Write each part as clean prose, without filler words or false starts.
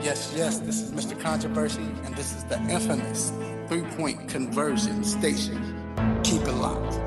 Yes, this is Mr. Controversy, and this is the infamous three-point conversion station. Keep it locked.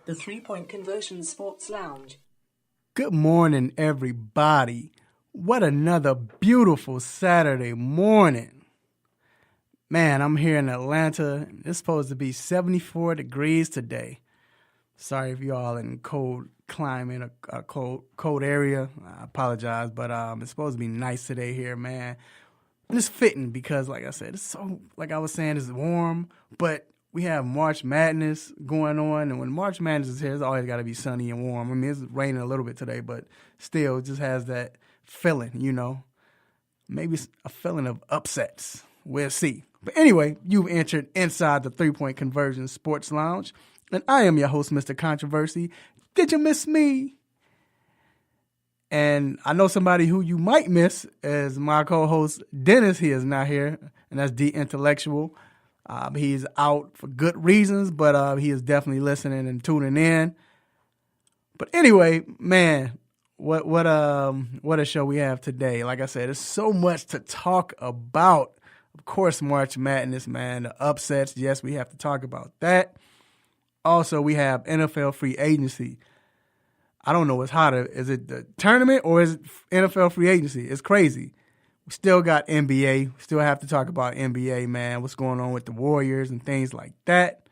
The 3-Point Conversion Sports Lounge. Good morning, everybody. What another beautiful Saturday morning. Man, I'm here in Atlanta. It's supposed to be 74 degrees today. Sorry if you all in cold climate, a cold area. I apologize, but it's supposed to be nice today here, man. And it's fitting because, like I said, it's so, like I was saying, it's warm, but we have March Madness going on, and when March Madness is here, it's always got to be sunny and warm. I mean, it's raining a little bit today, but still, it just has that feeling, you know. Maybe a feeling of upsets. We'll see. But anyway, you've entered inside the 3-Point Conversion Sports Lounge, and I am your host, Mr. Controversy. Did you miss me? And I know somebody who you might miss is my co-host, Dennis. He is not here, and that's The Intellectual. He's out for good reasons, but he is definitely listening and tuning in. But anyway, man, what a show we have today. Like I said, there's so much to talk about. Of course, March Madness, man, the upsets. Yes, we have to talk about that. Also, we have NFL free agency. I don't know what's hotter. Is it the tournament or is it NFL free agency? It's crazy. We still got NBA. We still have to talk about NBA, man. What's going on with the Warriors and things like that.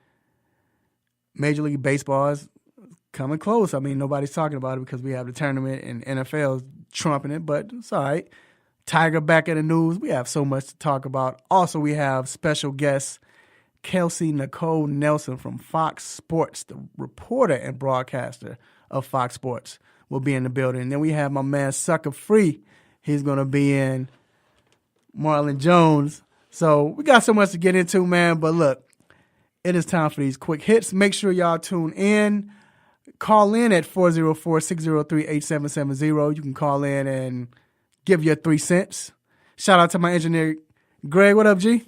Major League Baseball is coming close. I mean, nobody's talking about it because we have the tournament and NFL is trumping it, but it's all right. Tiger back in the news. We have so much to talk about. Also, we have special guest Kelsey Nicole Nelson from Fox Sports, the reporter and broadcaster of Fox Sports, will be in the building. And then we have my man Sucker Free. He's going to be in Marlon Jones. So we got so much to get into, man. But look, it is time for these quick hits. Make sure y'all tune in. Call in at 404-603-8770. You can call in and give your 3 cents. Shout out to my engineer, Greg. What up, G?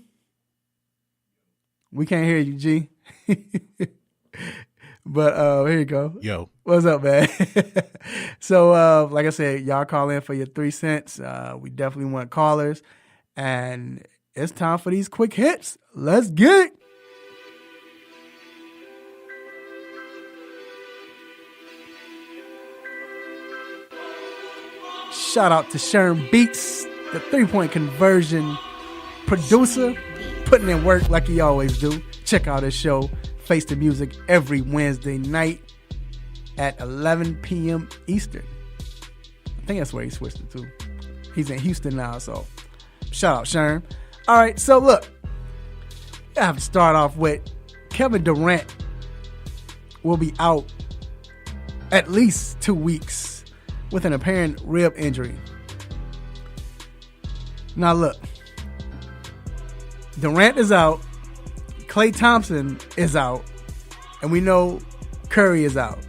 We can't hear you, G. But here you go. Yo. What's up, man? So, like I said, y'all call in for your 3 cents. We definitely want callers. And it's time for these quick hits. Let's get it. Shout out to Sherm Beats, the 3-Point Conversion producer, putting in work like he always do. Check out his show, Face the Music, every Wednesday night at 11 p.m. Eastern. I think that's where he switched it to. He's in Houston now, so shout out, Sherm. All right, so look, I have to start off with Kevin Durant will be out at least 2 weeks with an apparent rib injury. Now look, Durant is out, Klay Thompson is out, and we know Curry is out.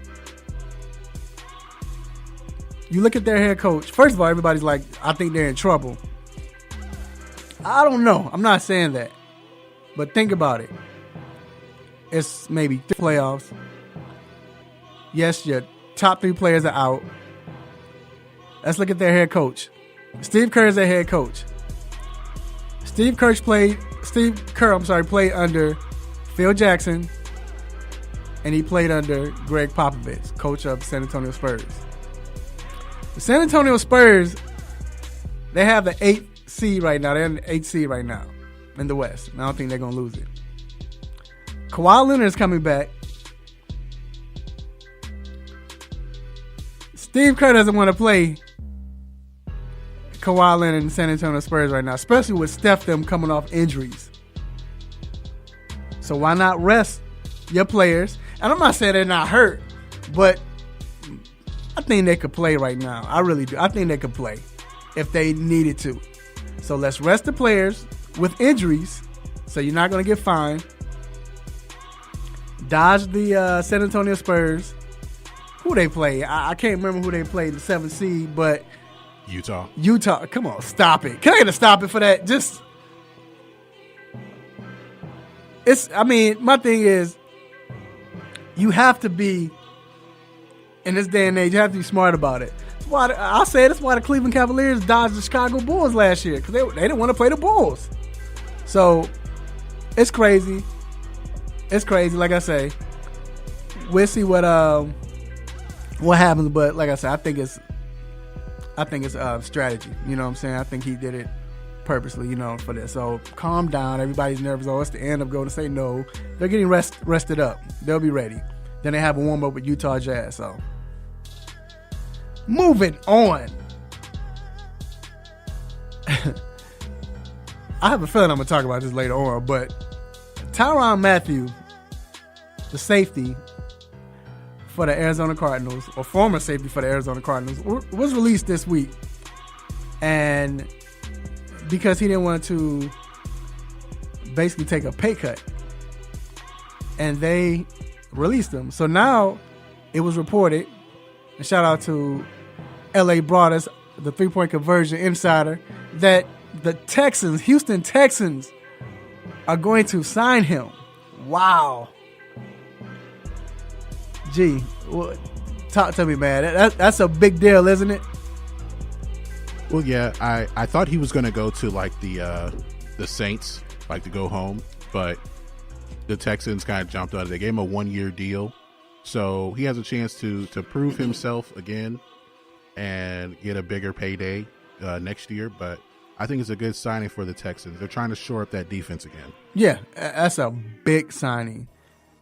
You look at their head coach. First of all, everybody's like, I think they're in trouble. I don't know. I'm not saying that. But think about it. It's maybe 3 playoffs. Yes, your top 3 players are out. Let's look at their head coach. Steve Kerr is their head coach. Steve Kerr played under Phil Jackson, and he played under Greg Popovich, coach of San Antonio Spurs. The San Antonio Spurs, they have the 8th seed right now. They're in the 8th seed right now in the West. And I don't think they're going to lose it. Kawhi Leonard is coming back. Steve Kerr doesn't want to play Kawhi Leonard and San Antonio Spurs right now, especially with Steph them coming off injuries. So why not rest your players? And I'm not saying they're not hurt, but I think they could play right now. I really do. I think they could play if they needed to. So let's rest the players with injuries, so you're not going to get fined. Dodge the San Antonio Spurs. Who they play? I can't remember who they played, the 7th seed, but Utah. Come on, stop it. Can I get a stop it for that? My thing is, you have to be, in this day and age, you have to be smart about it. I'll say that's why the Cleveland Cavaliers dodged the Chicago Bulls last year, because they didn't want to play the Bulls. So, it's crazy. It's crazy, like I say. We'll see what happens, but like I said, I think it's strategy. You know what I'm saying? I think he did it purposely, for this. So calm down. Everybody's nervous. Oh, it's the end of going to say no. They're getting rested up. They'll be ready. Then they have a warm up with Utah Jazz. So moving on. I have a feeling I'm gonna talk about this later on, but Tyrann Mathieu, the safety for the Arizona Cardinals, or former safety for the Arizona Cardinals, was released this week. And because he didn't want to basically take a pay cut, and they released him. So now it was reported, and shout out to LA Broadus, the 3-point conversion insider, that the Houston Texans, are going to sign him. Wow. Gee, talk to me, man. That's a big deal, isn't it? Well, yeah, I thought he was going to go to like the Saints, like to go home, but the Texans kind of jumped on it. They gave him a 1-year deal, so he has a chance to prove himself again and get a bigger payday next year. But I think it's a good signing for the Texans. They're trying to shore up that defense again. Yeah, that's a big signing.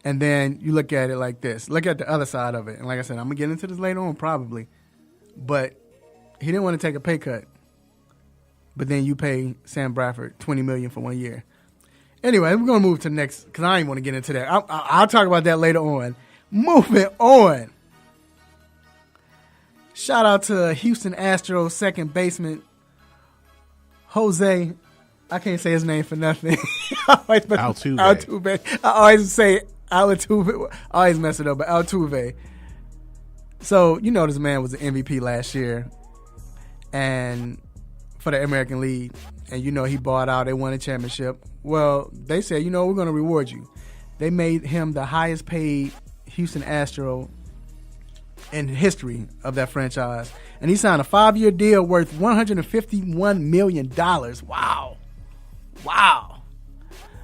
And then you look at it like this. Look at the other side of it. And like I said, I'm going to get into this later on probably. But he didn't want to take a pay cut. But then you pay Sam Bradford $20 million for 1 year. Anyway, we're going to move to the next, because I ain't want to get into that. I'll talk about that later on. Moving on. Shout out to Houston Astros second baseman Jose. I can't say his name for nothing. Altuve. I always say Altuve. I always mess it up, but Altuve. So, this man was the MVP last year and for the American League. And, he bought out. They won a championship. Well, they said, we're going to reward you. They made him the highest paid Houston Astro in history of that franchise. And he signed a 5-year deal worth $151 million. Wow.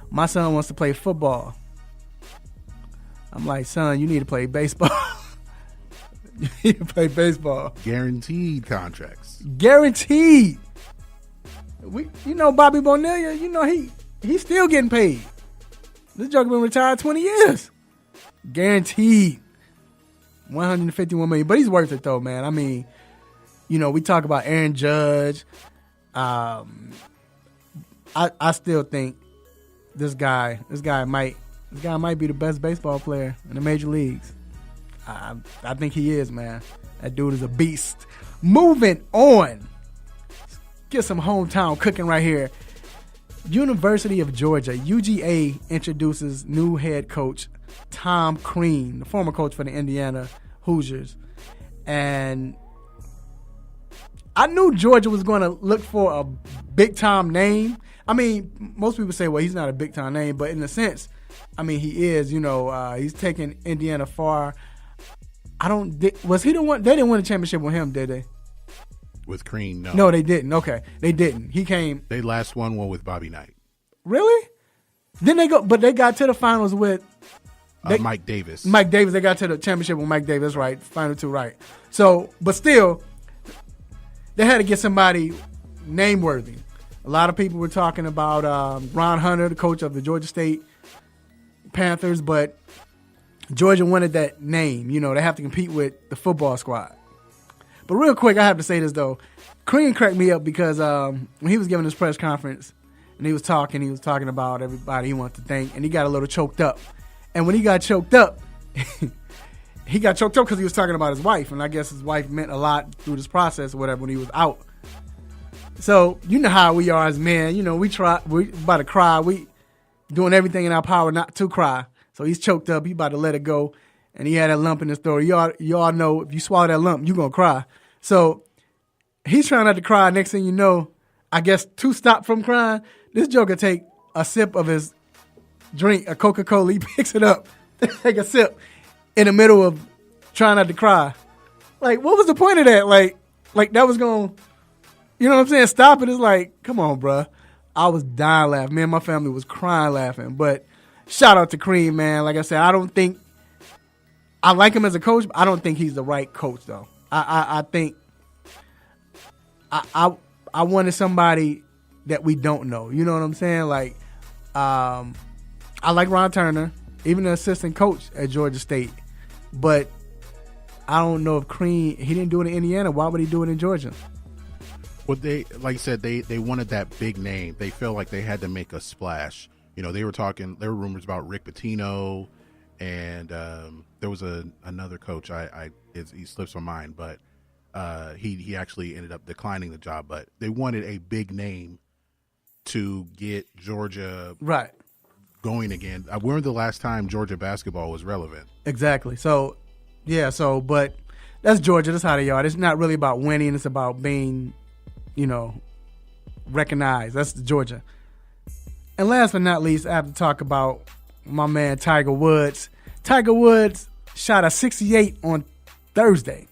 My son wants to play football. I'm like, son, you need to play baseball. You need to play baseball. Guaranteed contracts. Guaranteed. Bobby Bonilla, he's still getting paid. This joker been retired 20 years. Guaranteed. $151 million. But he's worth it though, man. I mean, we talk about Aaron Judge. I still think this guy might be the best baseball player in the major leagues. I think he is, man. That dude is a beast. Moving on. Let's get some hometown cooking right here. University of Georgia, UGA, introduces new head coach Tom Crean, the former coach for the Indiana Hoosiers. And I knew Georgia was going to look for a big-time name. I mean, most people say, well, he's not a big-time name, but in a sense, I mean, he is. He's taken Indiana far. Was he the one? They didn't win a championship with him, did they? With Crean, no. No, they didn't. Okay, they didn't. He came. They last won one with Bobby Knight. Really? Then they got to the finals with Mike Davis. Mike Davis. They got to the championship with Mike Davis, right? Final two, right? So, but still, they had to get somebody name-worthy. A lot of people were talking about Ron Hunter, the coach of the Georgia State Panthers, but Georgia wanted that name. They have to compete with the football squad. But real quick, I have to say this, though. Crean cracked me up because when he was giving his press conference and he was talking about everybody he wanted to thank, and he got a little choked up. And when he got choked up, he got choked up because he was talking about his wife, and I guess his wife meant a lot through this process or whatever when he was out. So you know how we are as men. You know, we about to cry. We doing everything in our power not to cry. So he's choked up. He about to let it go, and he had that lump in his throat. You all know if you swallow that lump, you're gonna cry. So he's trying not to cry. Next thing you know, I guess to stop from crying, this joker take a sip of his drink, a Coca-Cola. He picks it up, take a sip in the middle of trying not to cry. Like, what was the point of that? Like that was going, you know what I'm saying? Stop it. It's like, come on, bruh. I was dying laughing. Me and my family was crying laughing. But shout out to Cream, man. Like I said, I don't think, I like him as a coach, but I don't think he's the right coach, though. I think I wanted somebody that we don't know. You know what I'm saying? Like, I like Ron Turner, even the assistant coach at Georgia State. But I don't know if Crean, he didn't do it in Indiana. Why would he do it in Georgia? Well, they, like I said, they wanted that big name. They felt like they had to make a splash. You know, there were rumors about Rick Pitino, and there was another coach. He slips my mind, but he actually ended up declining the job. But they wanted a big name to get Georgia right going again. When was the last time Georgia basketball was relevant? Exactly. So, yeah. So, but that's Georgia. That's how they are. It's not really about winning. It's about being, you know, recognized. That's Georgia. And last but not least, I have to talk about my man Tiger Woods. Tiger Woods shot a 68 on Thursday,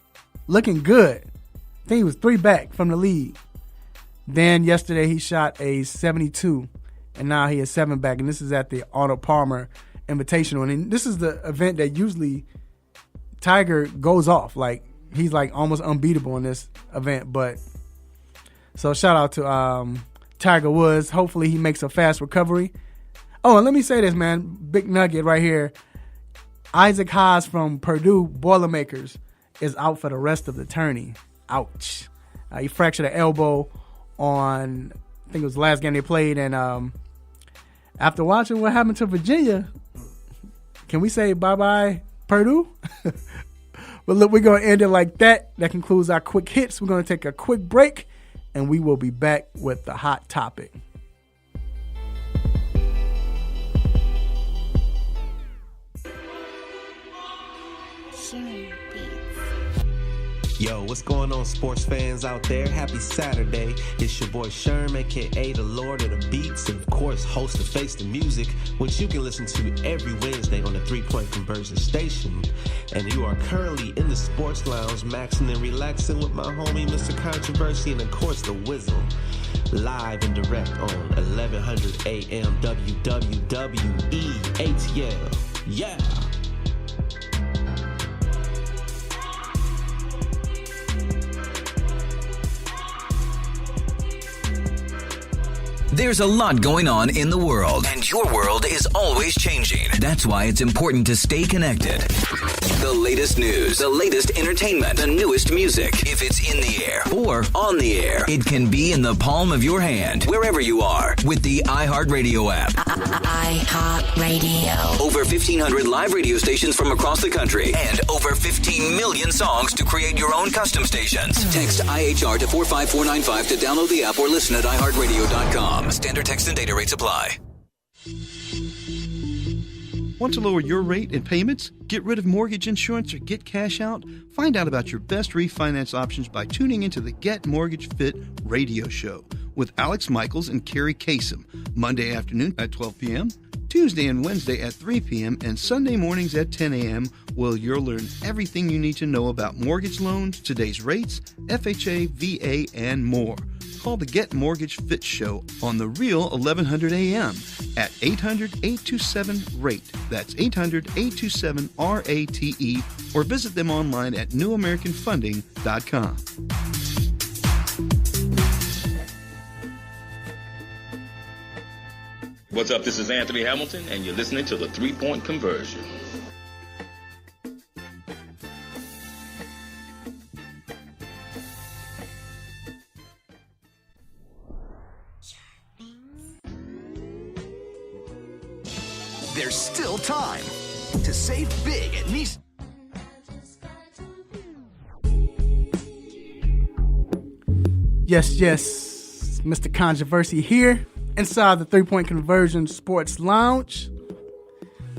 looking good. I think he was 3 back from the lead. Then yesterday he shot a 72, and now he is 7 back. And this is at the Arnold Palmer Invitational. And this is the event that usually Tiger goes off. Like, he's like almost unbeatable in this event. But so shout out to Tiger Woods. Hopefully he makes a fast recovery. Oh, and let me say this, man. Big nugget right here. Isaac Haas from Purdue Boilermakers is out for the rest of the tourney. Ouch. He fractured an elbow on, I think it was the last game they played. And after watching what happened to Virginia, can we say bye-bye Purdue? But look, we're going to end it like that. That concludes our quick hits. We're going to take a quick break, and we will be back with the hot topic. Yo, what's going on, sports fans out there? Happy Saturday. It's your boy Sherm, a.k.a. the Lord of the Beats, and of course, host of Face the Music, which you can listen to every Wednesday on the 3-Point Conversion Station. And you are currently in the Sports Lounge, maxing and relaxing with my homie, Mr. Controversy, and of course, the Wizzle. Live and direct on 1100 AM WWWE ATL. Yeah! There's a lot going on in the world, and your world is always changing. That's why it's important to stay connected. The latest news, the latest entertainment, the newest music. If it's in the air or on the air, it can be in the palm of your hand, wherever you are, with the iHeartRadio app. iHeartRadio. Over 1,500 live radio stations from across the country, and over 15 million songs to create your own custom stations. Text IHR to 45495 to download the app or listen at iHeartRadio.com. Standard text and data rates apply. Want to lower your rate and payments? Get rid of mortgage insurance or get cash out? Find out about your best refinance options by tuning into the Get Mortgage Fit radio show with Alex Michaels and Carrie Kasem, Monday afternoon at 12 p.m., Tuesday and Wednesday at 3 p.m., and Sunday mornings at 10 a.m., where you'll learn everything you need to know about mortgage loans, today's rates, FHA, VA, and more. Call the Get Mortgage Fit Show on the Real 1100 AM at 800-827-RATE. That's 800-827-RATE, or visit them online at newamericanfunding.com. What's up? This is Anthony Hamilton, and you're listening to the 3-Point Conversion. There's still time to save big at Nissan. Yes, Mr. Controversy here inside the 3-Point Conversion Sports Lounge.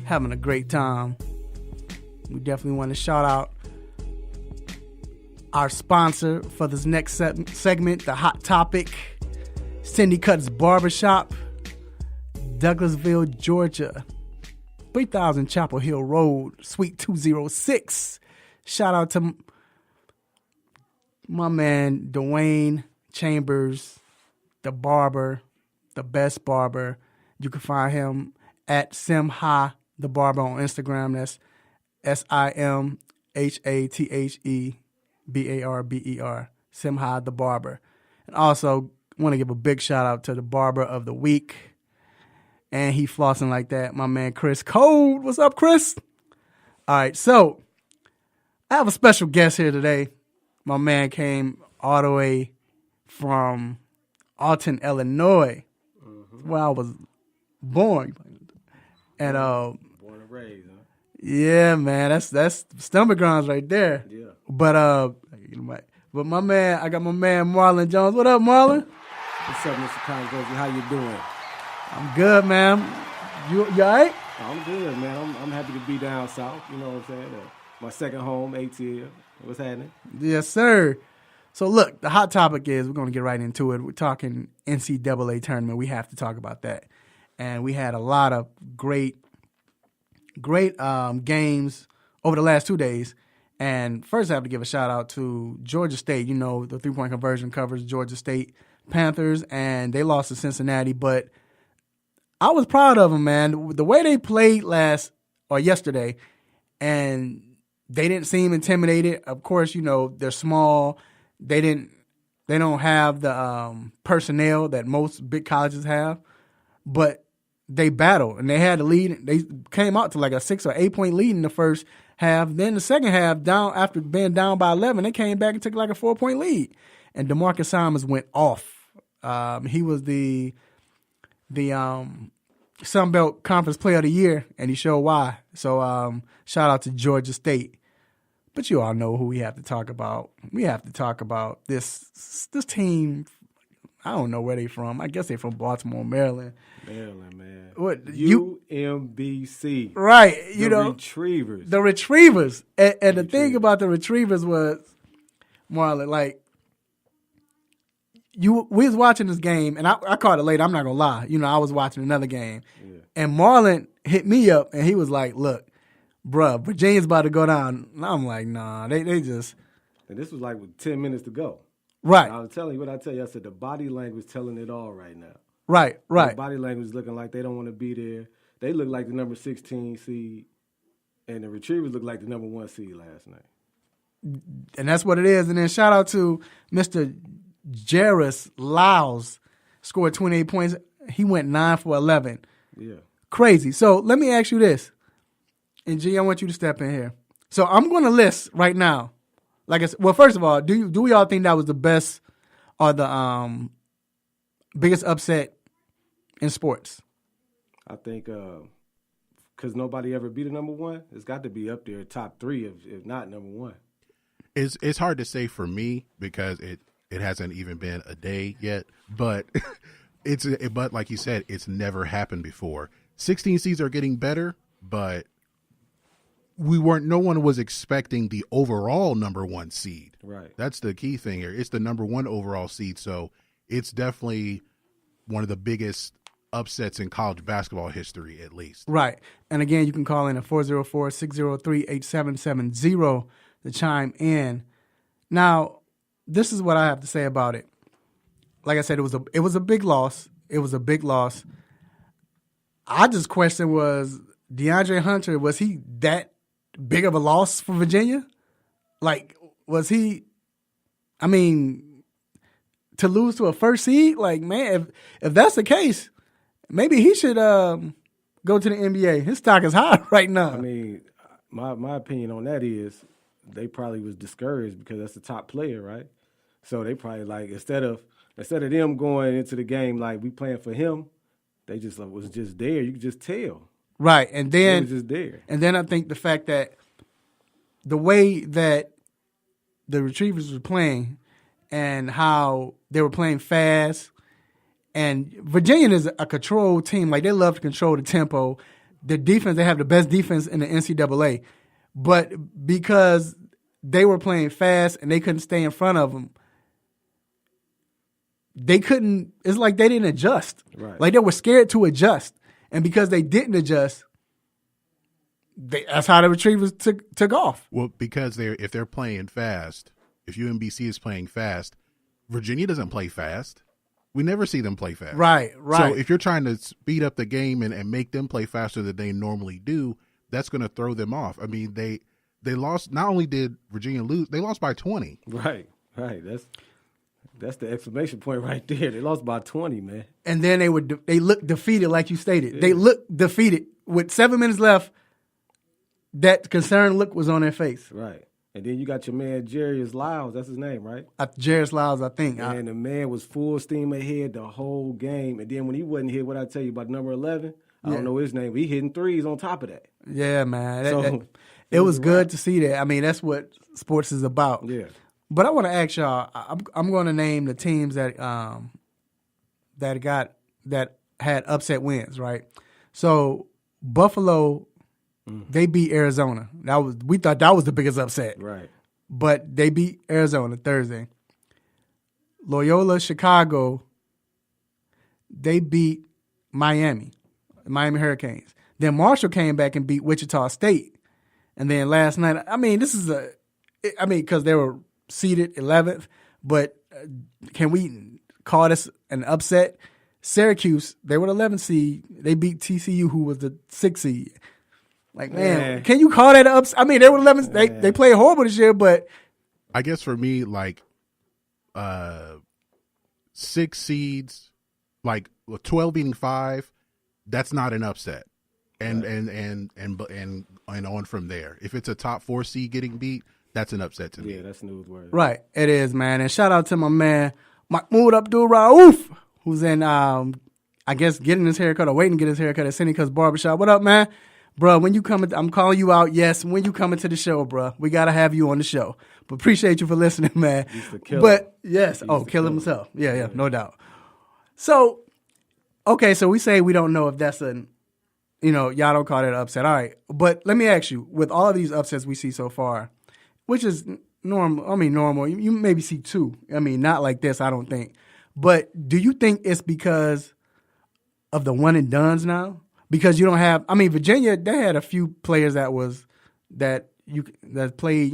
Having a great time. We definitely want to shout out our sponsor for this next segment, the Hot Topic, Cindy Cuts Barbershop, Douglasville, Georgia, 3000 Chapel Hill Road, Suite 206. Shout out to my man, Dwayne Chambers, the barber, the best barber. You can find him at Simha the Barber on Instagram. That's SIMHATHEBARBER, Simha the Barber. And also want to give a big shout out to the Barber of the Week. And he flossing like that, my man Chris Code. What's up, Chris? All right, so I have a special guest here today. My man came all the way from Alton, Illinois, where I was born. And born and raised, huh? Yeah, man, that's stomach grounds right there. Yeah. But my man, I got my man Marlon Jones. What up, Marlon? What's up, Mr. Controversy? How you doing? I'm good, man. You all right? I'm good, man. I'm happy to be down south. You know what I'm saying? My second home, ATL. What's happening? Yes, sir. So look, the hot topic is, we're going to get right into it. We're talking NCAA tournament. We have to talk about that. And we had a lot of great games over the last 2 days. And first I have to give a shout out to Georgia State. You know, the 3-Point Conversion covers Georgia State Panthers, and they lost to Cincinnati. But I was proud of them, man. The way they played yesterday, and they didn't seem intimidated. Of course, you know, they're small. They don't have the personnel that most big colleges have, but they battled and they had the lead. They came out to like a 6 or 8 point lead in the first half. Then the second half, after being down by 11, they came back and took like a 4 point lead. And DeMarcus Simons went off. He was the Sun Belt Conference Player of the Year, and he showed why. So shout out to Georgia State. But you all know who we have to talk about. We have to talk about this team. I don't know where they from. I guess they're from Baltimore, Maryland. Maryland, man. What UMBC. Right. The Retrievers. The Retrievers. And the thing about the Retrievers was, Marlon, like, we was watching this game, and I caught it late. I'm not going to lie. You know, I was watching another game. Yeah. And Marlon hit me up, and he was like, look, bruh, Virginia's about to go down. And I'm like, nah, they just. And this was like with 10 minutes to go. Right. And I was telling you what I tell you. I said the body language telling it all right now. Right. The body language is looking like they don't want to be there. They look like the number 16 seed, and the Retrievers look like the number 1 seed last night. And that's what it is. And then shout out to Mr. Jairus Lyles, scored 28 points. He went 9 for 11. Yeah. Crazy. So let me ask you this. And G, I want you to step in here. So I'm going to list right now. Like I said, well, first of all, do we all think that was the best or the biggest upset in sports? I think because nobody ever beat a number 1, it's got to be up there, top 3, if not number 1. It's hard to say for me because it hasn't even been a day yet, but but like you said, it's never happened before. 16 seeds are getting better, but no one was expecting the overall number 1 seed. Right. That's the key thing here. It's the number 1 overall seed. So it's definitely one of the biggest upsets in college basketball history, at least. Right. And again, you can call in at 404-603-8770 to chime in. Now, this is what I have to say about it. Like I said, it was a big loss. It was a big loss. I just question was DeAndre Hunter, was he that big of a loss for Virginia? Like, was he, I mean, to lose to a first seed? Like, man, if that's the case, maybe he should go to the NBA. His stock is high right now. I mean, my opinion on that is they probably was discouraged because that's the top player, right? So they probably like, instead of them going into the game like we playing for him, they just was just there. You could just tell. Right, and They then was just there. And then I think the fact that the way that the Retrievers were playing and how they were playing fast, and Virginia is a control team. Like, they love to control the tempo. The defense, they have the best defense in the NCAA. But because they were playing fast and they couldn't stay in front of them, it's like they didn't adjust. Right. Like, they were scared to adjust. And because they didn't adjust, that's how the Retrievers took off. Well, because if they're playing fast, if UMBC is playing fast, Virginia doesn't play fast. We never see them play fast. Right. So if you're trying to speed up the game and make them play faster than they normally do, that's going to throw them off. I mean, they lost. Not only did Virginia lose, they lost by 20. Right. That's the exclamation point right there. They lost by 20, man. And then they looked defeated, like you stated. Yeah. They looked defeated. With 7 minutes left, that concerned look was on their face. Right. And then you got your man, Jarius Lyles. That's his name, right? Jarius Lyles, I think. And the man was full steam ahead the whole game. And then when he wasn't here, what I tell you about number 11? I don't know his name. But he hitting threes on top of that. Yeah, man. It was good to see that. I mean, that's what sports is about. Yeah. But I want to ask y'all. I'm going to name the teams that had upset wins, right? So Buffalo, they beat Arizona. We thought that was the biggest upset, right? But they beat Arizona Thursday. Loyola Chicago, they beat Miami Hurricanes. Then Marshall came back and beat Wichita State, and then last night, because they were seeded 11th, but can we call this an upset? Syracuse, they were the 11th seed. They beat TCU, who was the 6th seed. Like, man, can you call that an upset? I mean, they were 11th. They played horrible this year, but I guess for me, like 6 seeds, like 12 beating 5, that's not an upset. And on from there. If it's a top 4 seed getting beat, that's an upset to me. Yeah, that's newsworthy. Right, it is, man. And shout out to my man Mahmoud Abdul Rauf, who's in, I guess, getting his haircut or waiting to get his haircut at Seneca's Barbershop. What up, man? Bro, when you come, I'm calling you out. Yes, when you come into the show, bro, we got to have you on the show. But appreciate you for listening, man. But yes, kill himself. Yeah, no doubt. So, okay, so we say we don't know if that's y'all don't call that an upset. All right, but let me ask you, with all of these upsets we see so far, which is normal. I mean, normal. You maybe see 2. I mean, not like this, I don't think. But do you think it's because of the one and dones now? Because you don't have. I mean, Virginia, they had a few players that played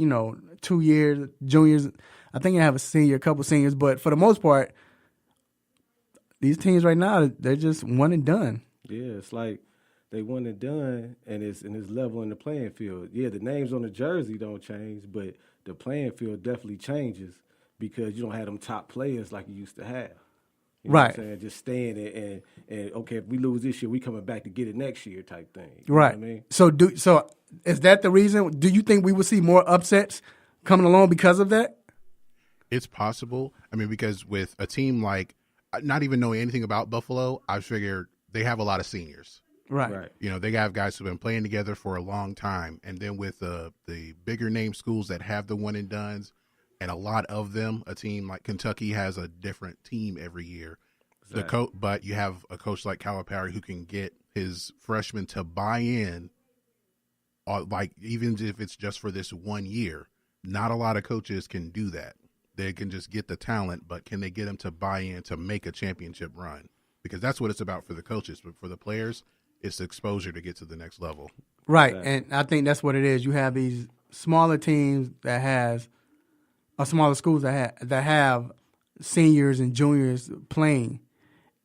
2 years, juniors. I think they have a couple seniors, but for the most part, these teams right now, they're just one and done. Yeah, it's like they one and done, and it's level in the playing field. Yeah, the names on the jersey don't change, but the playing field definitely changes because you don't have them top players like you used to have. You know right. what I'm saying? Just staying and okay, if we lose this year, we coming back to get it next year type thing. You right. know what I mean? So is that the reason? Do you think we will see more upsets coming along because of that? It's possible. I mean, because with a team like, not even knowing anything about Buffalo, I figured they have a lot of seniors. Right. They have guys who've been playing together for a long time. And then with the bigger name schools that have the one and dones, and a lot of them, a team like Kentucky has a different team every year. Exactly. But you have a coach like Calipari who can get his freshmen to buy in, like even if it's just for this 1 year. Not a lot of coaches can do that. They can just get the talent, but can they get them to buy in to make a championship run? Because that's what it's about for the coaches. But for the players, it's the exposure to get to the next level. Right, and I think that's what it is. You have these smaller teams that has – or smaller schools that have seniors and juniors playing,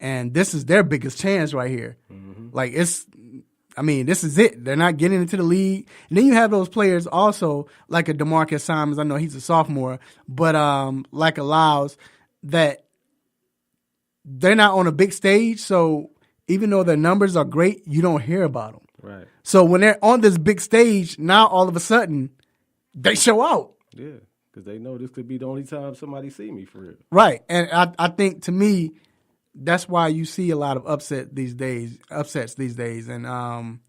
and this is their biggest chance right here. Mm-hmm. Like this is it. They're not getting into the league. And then you have those players also, like a DeMarcus Simons. I know he's a sophomore, but like a Lyles, that they're not on a big stage. So even though their numbers are great, you don't hear about them. Right. So when they're on this big stage, now all of a sudden they show out. Yeah. Because they know this could be the only time somebody see me for real. Right. And I think, to me, that's why you see a lot of upsets these days. And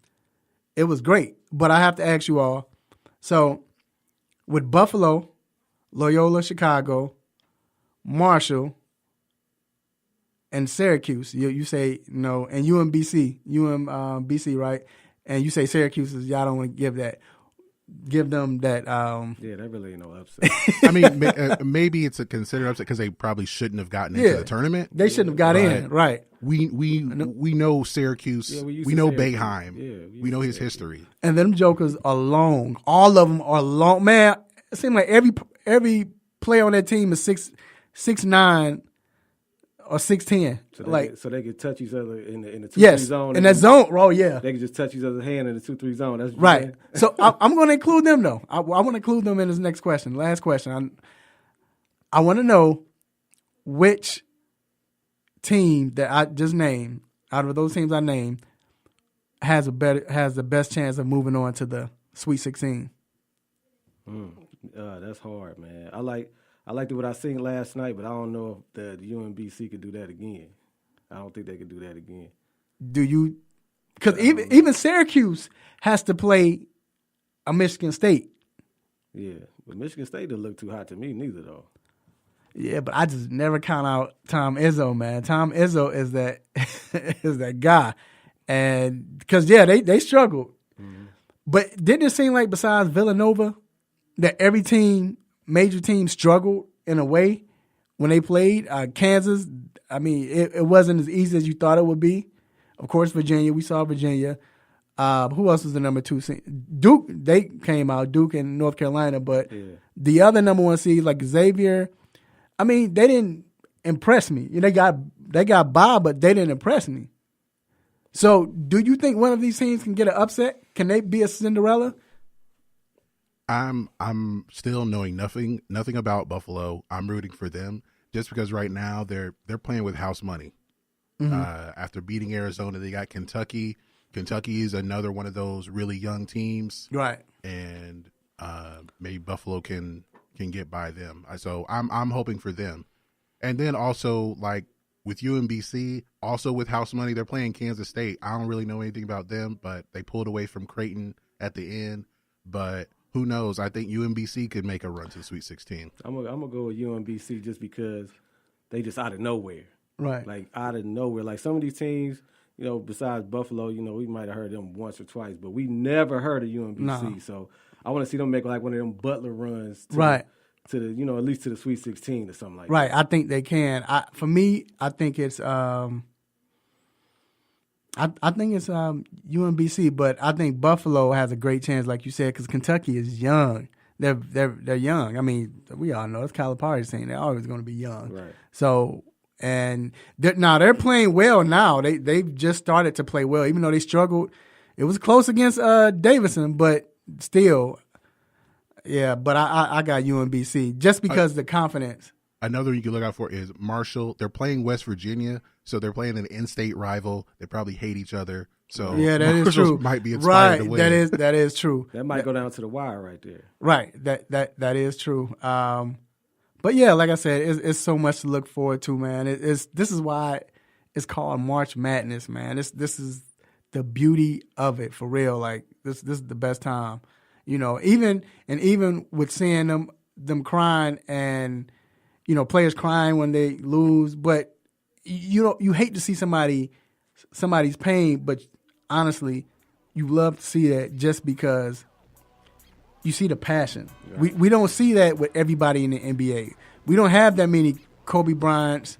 It was great. But I have to ask you all, so with Buffalo, Loyola Chicago, Marshall, and Syracuse, you say no, and UMBC, right? And you say Syracuse is y'all don't want to give them that. Yeah, that really ain't no upset. I mean, maybe it's a considered upset because they probably shouldn't have gotten into the tournament. They shouldn't have got in, right? We know Syracuse. Yeah, we know Syracuse. Boeheim. Yeah, we know his history. And them jokers are long. All of them are long. Man, it seems like every player on that team is 6'9" or 6'10". So they could touch each other in the 2-3 yes, zone. in that zone. Oh yeah, they could just touch each other's hand in the 2-3 zone. That's what right. So I'm going to include them though. I want to include them in this next question. Last question. I want to know which team that I just named out of those teams I named has the best chance of moving on to the Sweet 16. That's hard, man. I liked what I seen last night, but I don't know if the UMBC could do that again. I don't think they could do that again. Do you? Because even Syracuse has to play a Michigan State. Yeah, but Michigan State didn't look too hot to me neither, though. Yeah, but I just never count out Tom Izzo, man. Tom Izzo is that is that guy, and because they struggled, but didn't it seem like besides Villanova that every major team struggled in a way when they played? Kansas, I mean, it wasn't as easy as you thought it would be. Of course, Virginia, we saw Virginia. Who else was the number 2 seed? Duke, they came out, Duke and North Carolina, but the other number 1 seed like Xavier, I mean, they didn't impress me. They got by, but they didn't impress me. So, do you think one of these teams can get an upset? Can they be a Cinderella? I'm still knowing nothing about Buffalo. I'm rooting for them just because right now they're playing with house money. After beating Arizona, they got Kentucky. Kentucky is another one of those really young teams, right? And maybe Buffalo can get by them. So I'm hoping for them. And then also like with UMBC, also with house money, they're playing Kansas State. I don't really know anything about them, but they pulled away from Creighton at the end. But who knows? I think UMBC could make a run to the Sweet 16. I'm gonna go with UMBC just because they just out of nowhere. Right. Like out of nowhere. Like some of these teams, besides Buffalo, we might have heard them once or twice, but we never heard of UMBC. No. So I want to see them make like one of them Butler runs to the at least to the Sweet 16 or something like that. Right. I think they can. For me, I think it's UMBC, but I think Buffalo has a great chance, like you said, because Kentucky is young. They're young. I mean, we all know it's Calipari's team. They're always going to be young. Right. So, and they're playing well now. They've just started to play well, even though they struggled. It was close against Davidson, but still, yeah. But I got UMBC just because the confidence. Another you can look out for is Marshall. They're playing West Virginia, so they're playing an in-state rival. They probably hate each other. So yeah, that Marshall is true. Might be inspired to win. That is true. That might go down to the wire right there. Right. That is true. But yeah, like I said, it's so much to look forward to, man. This is why it's called March Madness, man. This is the beauty of it for real. Like this is the best time, Even with seeing them crying and players crying when they lose, but you hate to see somebody's pain, but honestly, you love to see that just because you see the passion. Right. We don't see that with everybody in the NBA. We don't have that many Kobe Bryants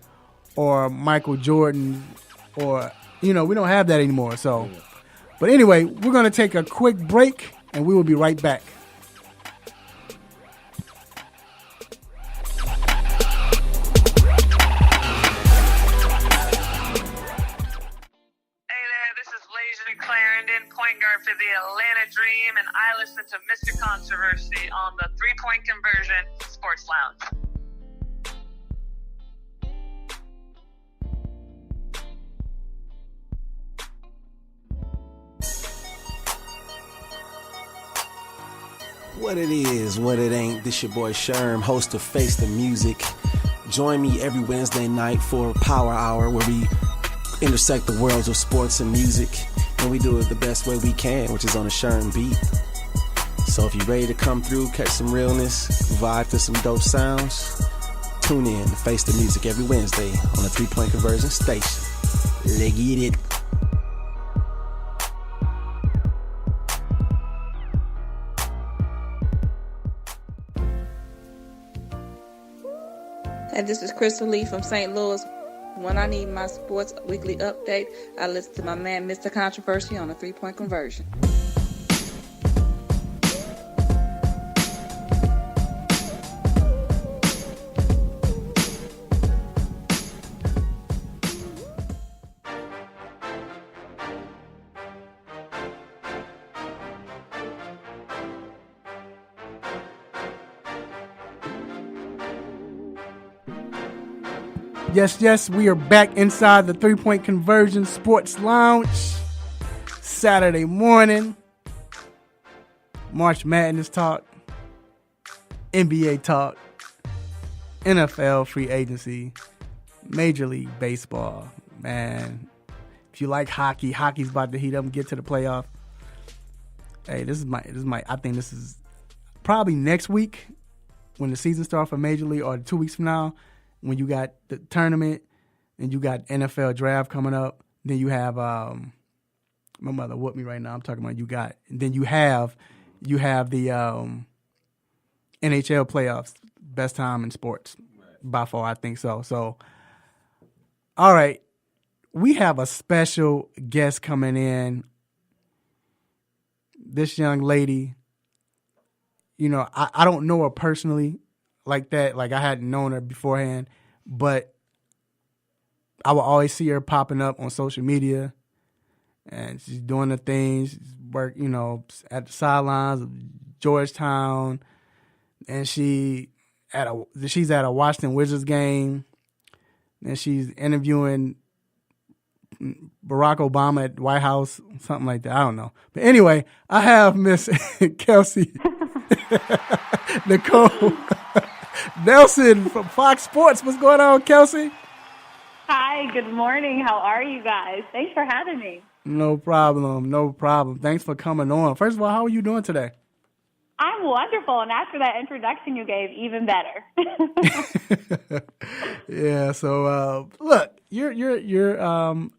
or Michael Jordan or we don't have that anymore. So, but anyway, we're going to take a quick break and we will be right back. Point guard for the Atlanta Dream, and I listen to Mr. Controversy on the 3-Point Conversion Sports Lounge. What it is, what it ain't. This your boy Sherm, host of Face the Music. Join me every Wednesday night for Power Hour, where we intersect the worlds of sports and music. and we do it the best way we can, which is on a Sherm beat. So if you're ready to come through, catch some realness, vibe to some dope sounds, tune in to Face the Music every Wednesday on the 3 Point Conversion station. Let's get it. And this is Crystal Lee from St. Louis. When I need my sports weekly update, I listen to my man, Mr. Controversy, on a 3 Point Conversion. Yes, we are back inside the 3 Point Conversion Sports Lounge. Saturday morning. March Madness talk. NBA talk. NFL free agency. Major League Baseball. Man, if you like hockey, hockey's about to heat up and get to the playoff. Hey, this is my. I think this is probably next week when the season starts for Major League, or 2 weeks from now, when you got the tournament and you got NFL draft coming up. Then you have my mother whooped me right now. I'm talking about then you have the NHL playoffs. Best time in sports by far, I think so. So, all right, we have a special guest coming in. This young lady, I don't know her personally like that. Like, I hadn't known her beforehand, but I will always see her popping up on social media, and she's doing the things. She's work, at the sidelines of Georgetown, and she's at a Washington Wizards game, and she's interviewing Barack Obama at the White House, something like that. I don't know. But anyway, I have Miss Kelsey Nicole Nelson from Fox Sports. What's going on, Kelsey? Hi, good morning. How are you guys? Thanks for having me. No problem. Thanks for coming on. First of all, how are you doing today? I'm wonderful, and after that introduction you gave, even better. Yeah. So look, you're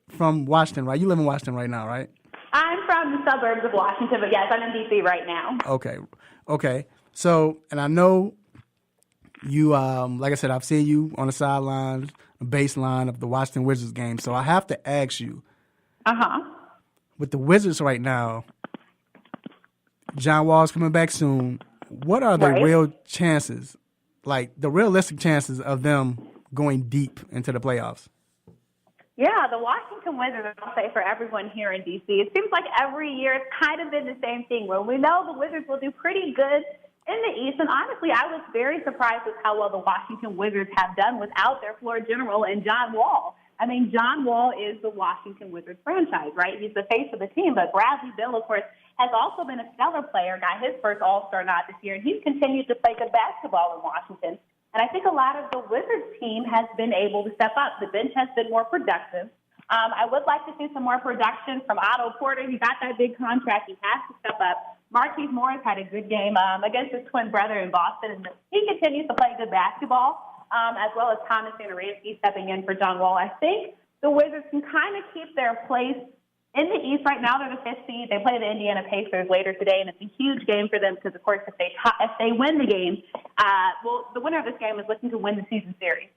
from Washington, right? You live in Washington right now, right? I'm from the suburbs of Washington, but yes, I'm in D.C. right now. Okay. So, and I know you, like I said, I've seen you on the sideline, the baseline of the Washington Wizards game. So I have to ask you, with the Wizards right now, John Wall's coming back soon. What are the real chances, like the realistic chances of them going deep into the playoffs? Yeah, the Washington Wizards, I'll say for everyone here in D.C., it seems like every year it's kind of been the same thing where we know the Wizards will do pretty good in the East. And honestly, I was very surprised with how well the Washington Wizards have done without their floor general and John Wall. I mean, John Wall is the Washington Wizards franchise, right? He's the face of the team. But Bradley Beal, of course, has also been a stellar player, got his first All-Star nod this year, and he's continued to play good basketball in Washington. And I think a lot of the Wizards team has been able to step up. The bench has been more productive. I would like to see some more production from Otto Porter. He got that big contract. He has to step up. Marquise Morris had a good game against his twin brother in Boston, and he continues to play good basketball, as well as Thomas Satoransky stepping in for John Wall. I think the Wizards can kind of keep their place in the East right now. They're the 5th seed. They play the Indiana Pacers later today, and it's a huge game for them because, of course, if they win the game, the winner of this game is looking to win the season series.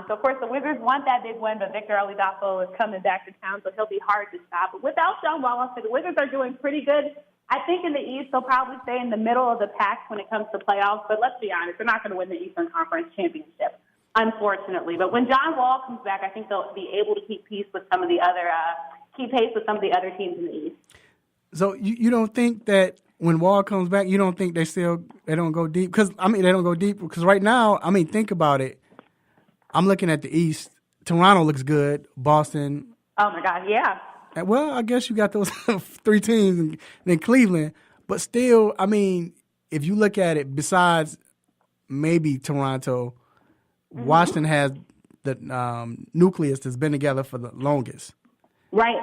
So, of course, the Wizards want that big win, but Victor Oladipo is coming back to town, so he'll be hard to stop. But without John Wall, I'll say the Wizards are doing pretty good. I think in the East, they'll probably stay in the middle of the pack when it comes to playoffs. But let's be honest, they're not going to win the Eastern Conference Championship, unfortunately. But when John Wall comes back, I think they'll be able to keep pace with some of the other teams in the East. So you don't think that when Wall comes back, you don't think they don't go deep? Because, they don't go deep. Because right now, think about it. I'm looking at the East. Toronto looks good. Boston. Oh, my God, yeah. Well, I guess you got those 3 teams and then Cleveland. But still, if you look at it, besides maybe Toronto, Washington has the nucleus that's been together for the longest. Right.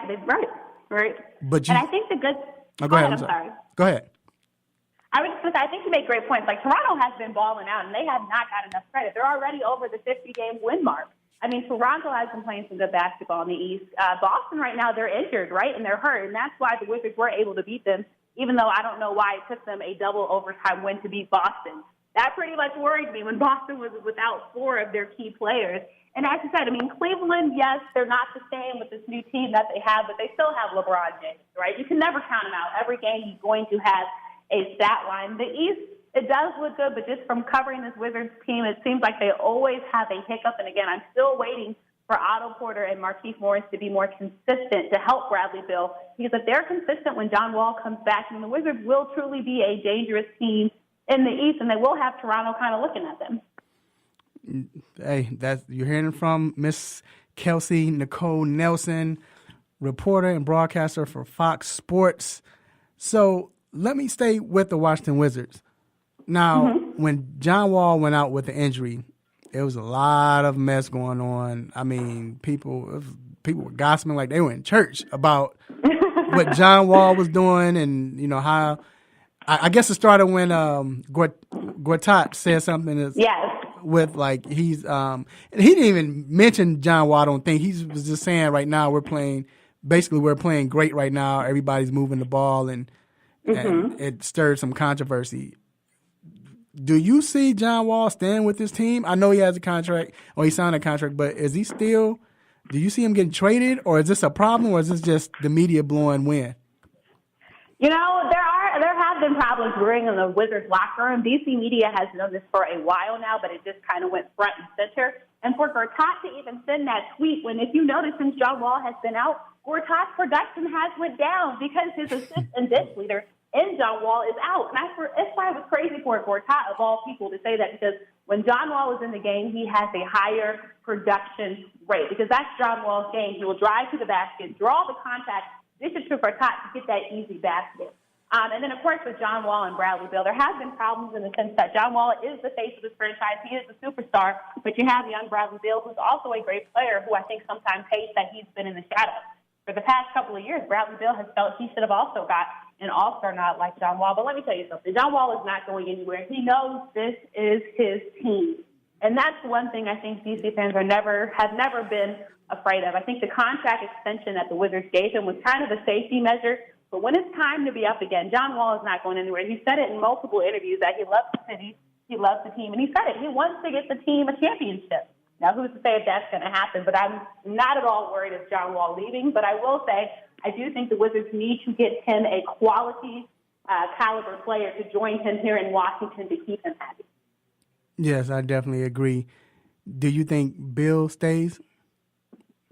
Right. But and I think the good. Go ahead. I'm sorry. Go ahead. I was just going to say, I think you make great points. Like, Toronto has been balling out, and they have not got enough credit. They're already over the 50-game win mark. I mean, Toronto has been playing some good basketball in the East. Boston right now, they're injured, right, and they're hurt, and that's why the Wizards were able to beat them, even though I don't know why it took them a double overtime win to beat Boston. That pretty much worried me when Boston was without 4 of their key players. And as you said, I mean, Cleveland, yes, they're not the same with this new team that they have, but they still have LeBron James, right? You can never count him out. Every game he's going to have a stat line. The East, it does look good, but just from covering this Wizards team, it seems like they always have a hiccup. And again, I'm still waiting for Otto Porter and Markieff Morris to be more consistent to help Bradley Beal, because if they're consistent when John Wall comes back, then the Wizards will truly be a dangerous team in the East, and they will have Toronto kind of looking at them. Hey, you're hearing from Miss Kelsey Nicole Nelson, reporter and broadcaster for Fox Sports. So let me stay with the Washington Wizards. Now, when John Wall went out with the injury, there was a lot of mess going on. I mean, people were gossiping like they were in church about what John Wall was doing, and you know how. I guess it started when Gortat said something with like he's and he didn't even mention John Wall. I don't think he was just saying right now we're playing great right now. Everybody's moving the ball and it stirred some controversy. Do you see John Wall staying with this team? I know he has a contract, or he signed a contract, but is he still? Do you see him getting traded, or is this a problem, or is this just the media blowing wind? You know, there have been problems brewing in the Wizards locker room. DC media has known this for a while now, but it just kind of went front and center. And for Gortat to even send that tweet, when if you notice since John Wall has been out, Gortat's production has went down because his assist and dish leader in John Wall is out. And that's why it was crazy for Gortat, of all people, to say that, because when John Wall is in the game, he has a higher production rate, because that's John Wall's game. He will drive to the basket, draw the contact, dish it to Gortat to get that easy basket. And then, of course, with John Wall and Bradley Beal, there have been problems in the sense that John Wall is the face of this franchise. He is the superstar, but you have young Bradley Beal, who's also a great player, who I think sometimes hates that he's been in the shadows. For the past couple of years, Bradley Beal has felt he should have also got an all-star nod like John Wall. But let me tell you something. John Wall is not going anywhere. He knows this is his team. And that's one thing I think DC fans have never been afraid of. I think the contract extension that the Wizards gave him was kind of a safety measure. But when it's time to be up again, John Wall is not going anywhere. He said it in multiple interviews that he loves the city, he loves the team, and he said it. He wants to get the team a championship. Now, who's to say if that's going to happen? But I'm not at all worried of John Wall leaving. But I will say I do think the Wizards need to get him a quality caliber player to join him here in Washington to keep him happy. Yes, I definitely agree. Do you think Bill stays?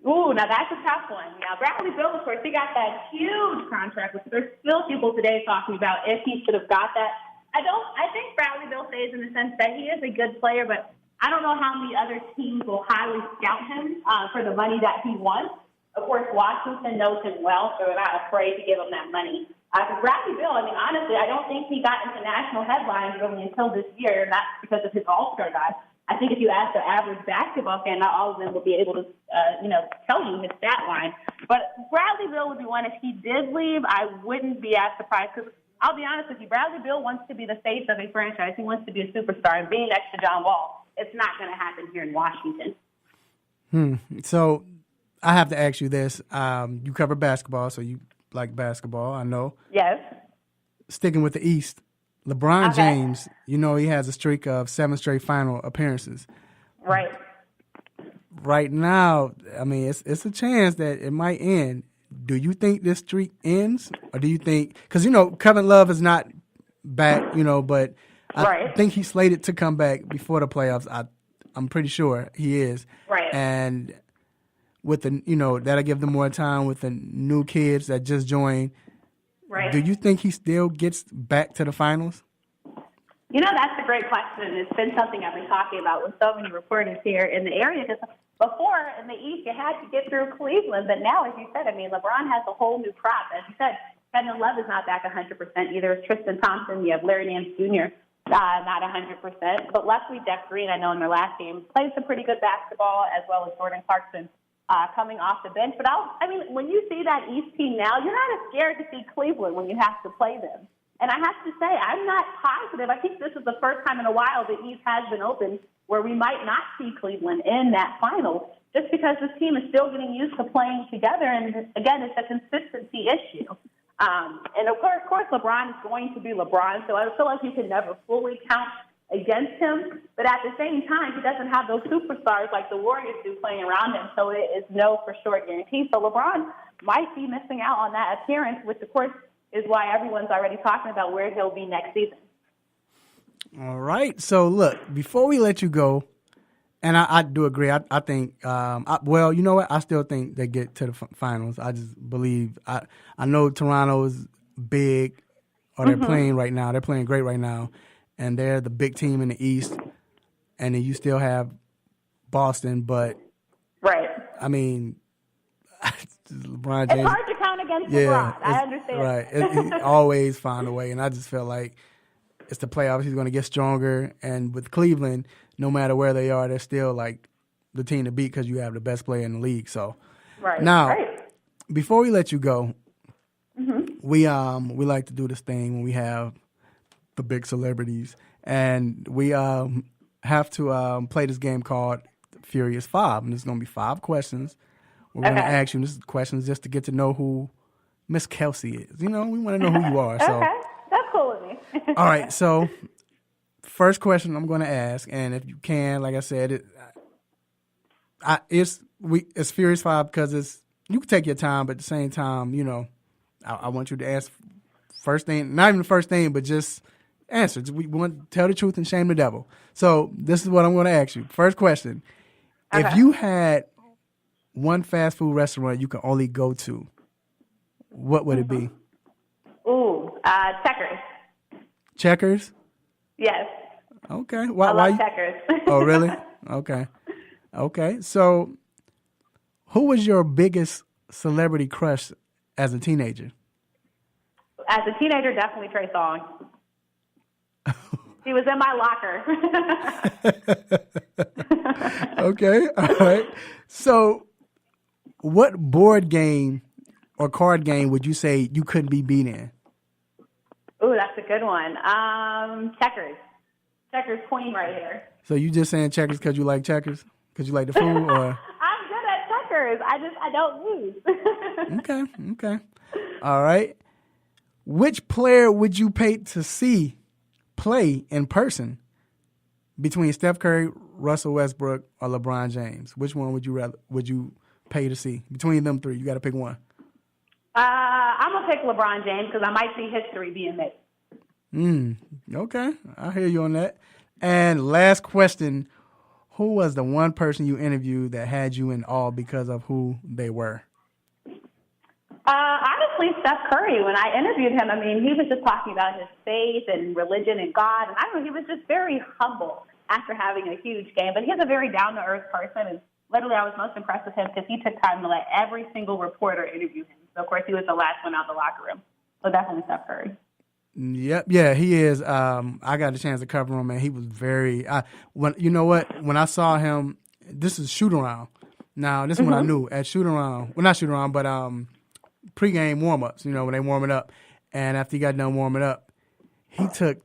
Ooh, now that's a tough one. Now, Bradley Beal, of course, he got that huge contract, which there's still people today talking about if he should have got that. I think Bradley Beal stays in the sense that he is a good player, but I don't know how many other teams will highly scout him for the money that he wants. Of course, Washington knows him well, so they're not afraid to give him that money. Because Bradley Beal, I mean, honestly, I don't think he got into national headlines really until this year, and that's because of his all-star guy. I think if you ask the average basketball fan, not all of them will be able to, tell you his stat line. But Bradley Beal would be one. If he did leave, I wouldn't be as surprised, because I'll be honest with you, Bradley Beal wants to be the face of a franchise. He wants to be a superstar, and being next to John Wall, it's not going to happen here in Washington. So I have to ask you this. You cover basketball, so you like basketball, I know. Yes. Sticking with the East, LeBron James, you know he has a streak of 7 straight final appearances. Right. Right now, I mean, it's a chance that it might end. Do you think this streak ends? Or do you think – because, Kevin Love is not back, but I think he's slated to come back before the playoffs. I'm pretty sure he is. Right. And with the that'll give them more time with the new kids that just joined. Right. Do you think he still gets back to the finals? That's a great question. It's been something I've been talking about with so many reporters here in the area. Because before, in the East, you had to get through Cleveland. But now, as you said, LeBron has a whole new crop. As you said, Kevin Love is not back 100% either. Tristan Thompson, you have Larry Nance Jr., not 100%. But luckily, Jeff Green, I know in their last game, played some pretty good basketball, as well as Jordan Clarkson. coming off the bench. But when you see that East team now, you're not as scared to see Cleveland when you have to play them. And I have to say, I'm not positive. I think this is the first time in a while the East has been open where we might not see Cleveland in that final, just because this team is still getting used to playing together. And, again, it's a consistency issue. And, of course, LeBron is going to be LeBron, so I feel like you can never fully count against him. But at the same time, he doesn't have those superstars like the Warriors do playing around him, so it is no for sure guarantee. So LeBron might be missing out on that appearance, which, of course, is why everyone's already talking about where he'll be next season. All right. So, look, before we let you go, and I do agree. I think, well, you know what? I still think they get to the finals. I just believe. I know Toronto is big, or they're playing right now. They're playing great right now, and they're the big team in the East. And then you still have Boston, but right. I mean, LeBron James. It's hard to count against LeBron. I understand. Right. He always find a way, and I just feel like it's the playoffs. He's going to get stronger, and with Cleveland, no matter where they are, they're still like the team to beat because you have the best player in the league. So now, before we let you go, we like to do this thing when we have the big celebrities, and we have to play this game called Furious 5, and there's going to be 5 questions. We're going to ask you. This is questions just to get to know who Miss Kelsey is. You know, we want to know who you are. So. Okay, that's cool with me. All right, so first question I'm going to ask, and if you can, like I said, it's Furious 5 because you can take your time, but at the same time, you know, I want you to ask first thing, not even the first thing, but just answer. We want to tell the truth and shame the devil. So this is what I'm going to ask you. First question: if you had one fast food restaurant you can only go to, what would it be? Ooh, Checkers. Checkers? Yes. Okay. I love Checkers. Oh, really? Okay. So, who was your biggest celebrity crush as a teenager? As a teenager, definitely Trey Songz. He was in my locker. Okay. All right. So, what board game or card game would you say you couldn't be beat in? Ooh, that's a good one. Checkers. Checkers queen right here. So you just saying checkers because you like checkers? Because you like the food? Or? I'm good at checkers. I don't lose. Okay. All right. Which player would you pay to see play in person between Steph Curry, Russell Westbrook, or LeBron James? Which one would you pay to see between them three? You got to pick one. I'm gonna pick LeBron James because I might see history being made. Okay, I hear you on that. And last question: who was the one person you interviewed that had you in awe because of who they were? Honestly, Steph Curry. When I interviewed him, I mean, he was just talking about his faith and religion and God, and I don't know, he was just very humble after having a huge game. But he's a very down-to-earth person, and literally, I was most impressed with him because he took time to let every single reporter interview him. So, of course, he was the last one out of the locker room. So definitely Steph Curry. Yep, yeah, he is. I got a chance to cover him, and he was very. You know what? When I saw him, this is shoot around. Now, this is when I knew at shoot around. Well, not shoot around, but pregame warm ups. You know, when they warm it up, and after he got done warming up, he took.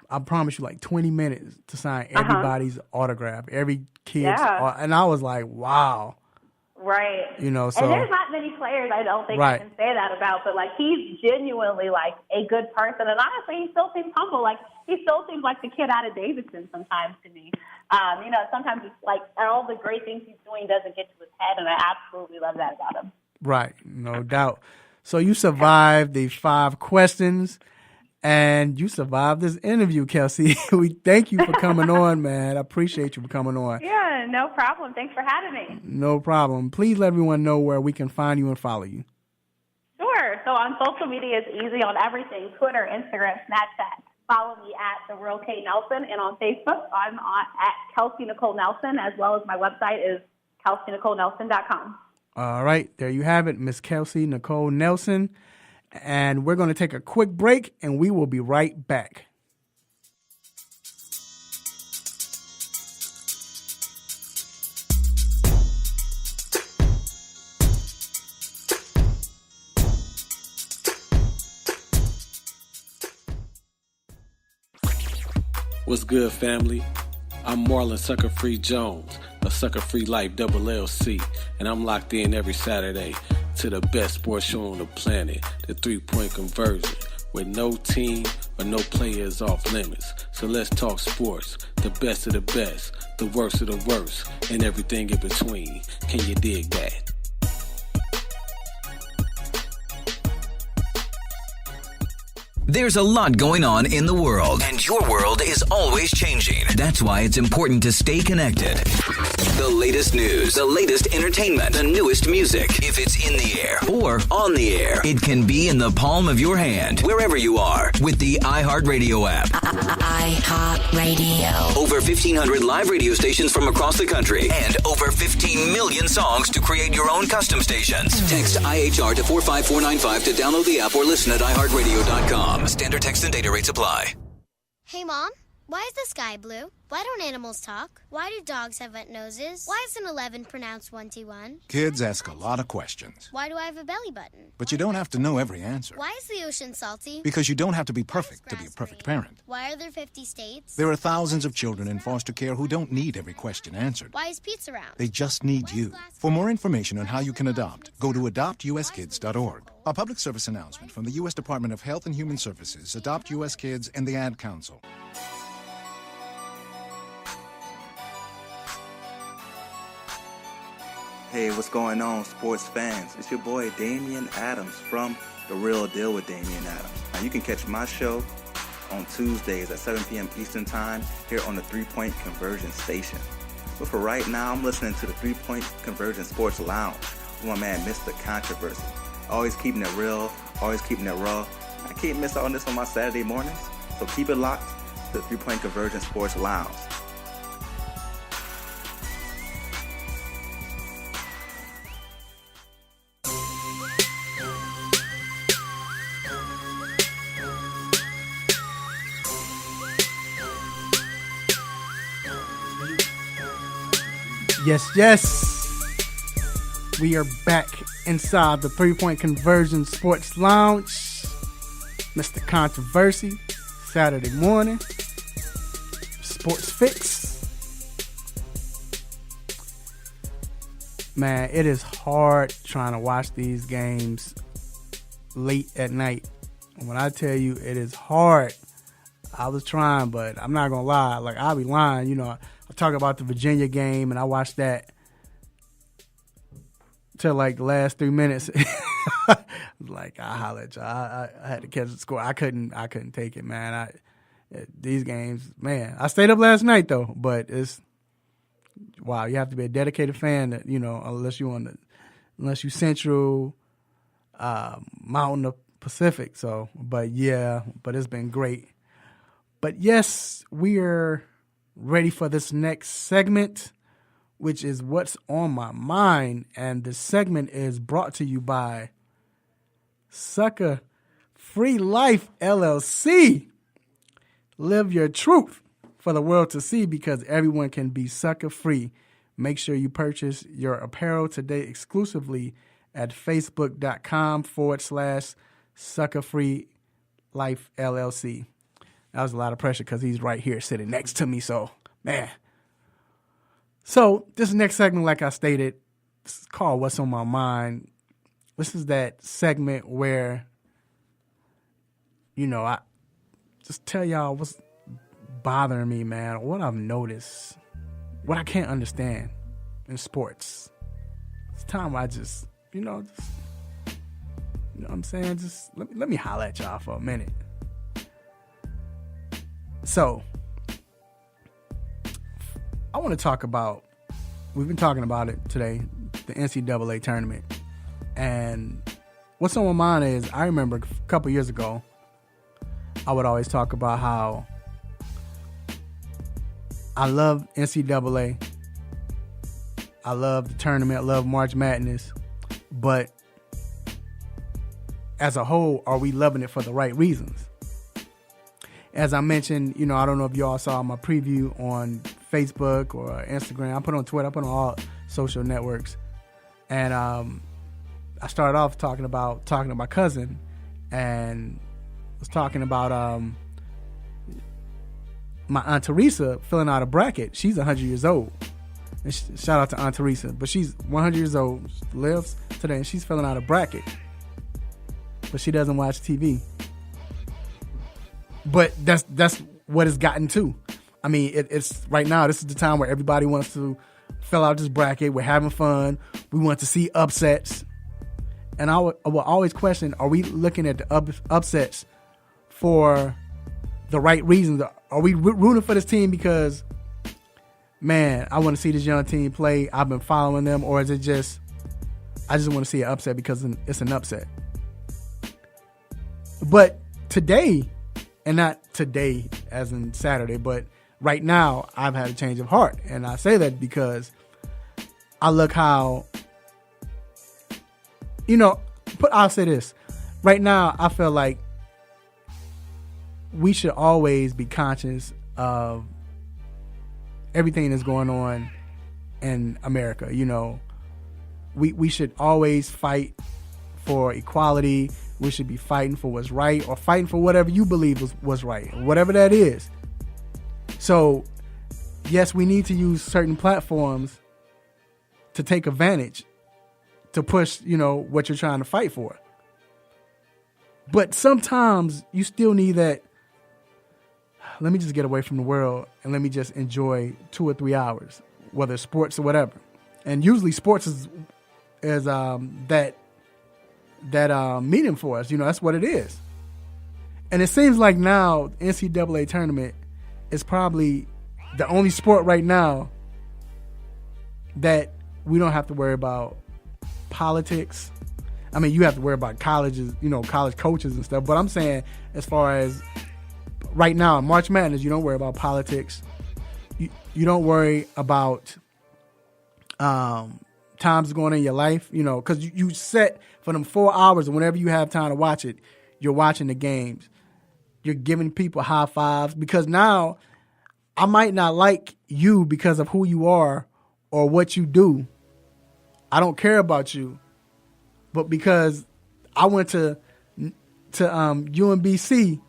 I promise you, like 20 minutes to sign everybody's autograph, every kid's, and I was like, wow. Right. You know, so. And there's not many players I don't think I can say that about, but, like, he's genuinely, like, a good person. And honestly, he still seems humble. Like, he still seems like the kid out of Davidson sometimes to me. You know, sometimes it's like all the great things he's doing doesn't get to his head, and I absolutely love that about him. Right. No doubt. So you survived the 5 questions. And you survived this interview, Kelsey. We thank you for coming on, man. I appreciate you for coming on. Yeah, no problem. Thanks for having me. No problem. Please let everyone know where we can find you and follow you. Sure. So on social media, it's easy on everything: Twitter, Instagram, Snapchat. Follow me at The Real Kate Nelson. And on Facebook, I'm at Kelsey Nicole Nelson, as well as my website is KelseyNicoleNelson.com. All right. There you have it, Miss Kelsey Nicole Nelson. And we're going to take a quick break, and we will be right back. What's good, family? I'm Marlon Sucker Free Jones of Sucker Free Life Double LC, and I'm locked in every Saturday to the best sports show on the planet, the 3-point conversion, where no team or no player is off limits. So let's talk sports, the best of the best, the worst of the worst, and everything in between. Can you dig that? There's a lot going on in the world, and your world is always changing. That's why it's important to stay connected. The latest news, the latest entertainment, the newest music. If it's in the air or on the air, it can be in the palm of your hand, wherever you are, with the iHeartRadio app. iHeartRadio. Over 1,500 live radio stations from across the country, and over 15 million songs to create your own custom stations. Text IHR to 45495 to download the app or listen at iHeartRadio.com. Standard text and data rates apply. Hey, Mom, why is the sky blue? Why don't animals talk? Why do dogs have wet noses? Why is an 11 pronounced 1T1? Kids ask a lot of questions. Why do I have a belly button? But you don't have to know every answer. Why is the ocean salty? Because you don't have to be perfect to be a perfect parent. Why are there 50 states? There are thousands of children in foster care who don't need every question answered. Why is pizza round? They just need you. For more information on how you can adopt, go to adoptuskids.org. A public service announcement from the U.S. Department of Health and Human Services, Adopt U.S. Kids, and the Ad Council. Hey, what's going on, sports fans? It's your boy Damian Adams from The Real Deal with Damian Adams. Now, you can catch my show on Tuesdays at 7 p.m. Eastern Time here on the 3-Point Conversion Station. But for right now, I'm listening to the 3-Point Conversion Sports Lounge with my man, Mr. Controversy. Always keeping it real, always keeping it raw. I can't miss out on this on my Saturday mornings, so keep it locked to the 3-Point Conversion Sports Lounge. Yes. We are back inside the 3-Point Conversion Sports Lounge. Mr. Controversy, Saturday morning. Sports Fix. Man, it is hard trying to watch these games late at night. When I tell you it is hard, I was trying, but I'm not going to lie. Like, I'll be lying. You know, I talk about the Virginia game, and I watched that till like the last 3 minutes. Like, I holler at y'all. I had to catch the score. I couldn't take it, man. These games, man. I stayed up last night though, but it's wow. You have to be a dedicated fan, that, you know, unless you Central, Mountain, or Pacific. So, but it's been great. But yes, we are ready for this next segment, which is What's on My Mind. And the segment is brought to you by Sucker Free Life LLC. Live your truth for the world to see, because everyone can be sucker free. Make sure you purchase your apparel today exclusively at facebook.com/Sucker Free Life LLC. That was a lot of pressure because he's right here sitting next to me. So, man. So, this next segment, like I stated, this is called What's on My Mind. This is that segment where, you know, I just tell y'all what's bothering me, man, what I've noticed, what I can't understand in sports. It's time I just, you know what I'm saying? Just let me holler at y'all for a minute. So, I want to talk about, we've been talking about it today, the NCAA tournament. And what's on my mind is, I remember a couple years ago, I would always talk about how I love NCAA. I love the tournament. I love March Madness. But as a whole, are we loving it for the right reasons? As I mentioned, you know, I don't know if y'all saw my preview on Facebook or Instagram. I put on Twitter. I put on all social networks. And I started off talking about my cousin, and was talking about my Aunt Teresa filling out a bracket. She's 100 years old. And shout out to Aunt Teresa. But she's 100 years old, lives today, and she's filling out a bracket. But she doesn't watch TV. But that's what it's gotten to. I mean, it's right now, this is the time where everybody wants to fill out this bracket. We're having fun. We want to see upsets. And I will always question, are we looking at the upsets for the right reasons? Are we rooting for this team because, man, I want to see this young team play, I've been following them, or is it just, I just want to see an upset because it's an upset? But today, and not today as in Saturday, but right now, I've had a change of heart. And I say that because I look how, I'll say this. Right now, I feel like we should always be conscious of everything that's going on in America. We should always fight for equality. We should be fighting for what's right, or fighting for whatever you believe was right, whatever that is. So, yes, we need to use certain platforms to take advantage, to push, what you're trying to fight for. But sometimes you still need that, let me just get away from the world and let me just enjoy 2 or 3 hours, whether it's sports or whatever. And usually sports is that medium for us. That's what it is. And it seems like now NCAA tournament is probably the only sport right now that we don't have to worry about politics. I mean, you have to worry about colleges, college coaches and stuff. But I'm saying, as far as right now, March Madness, you don't worry about politics. You don't worry about times going in your life, because you set for them 4 hours, and whenever you have time to watch it, you're watching the games. You're giving people high fives, because now I might not like you because of who you are or what you do. I don't care about you, but because I went to UMBC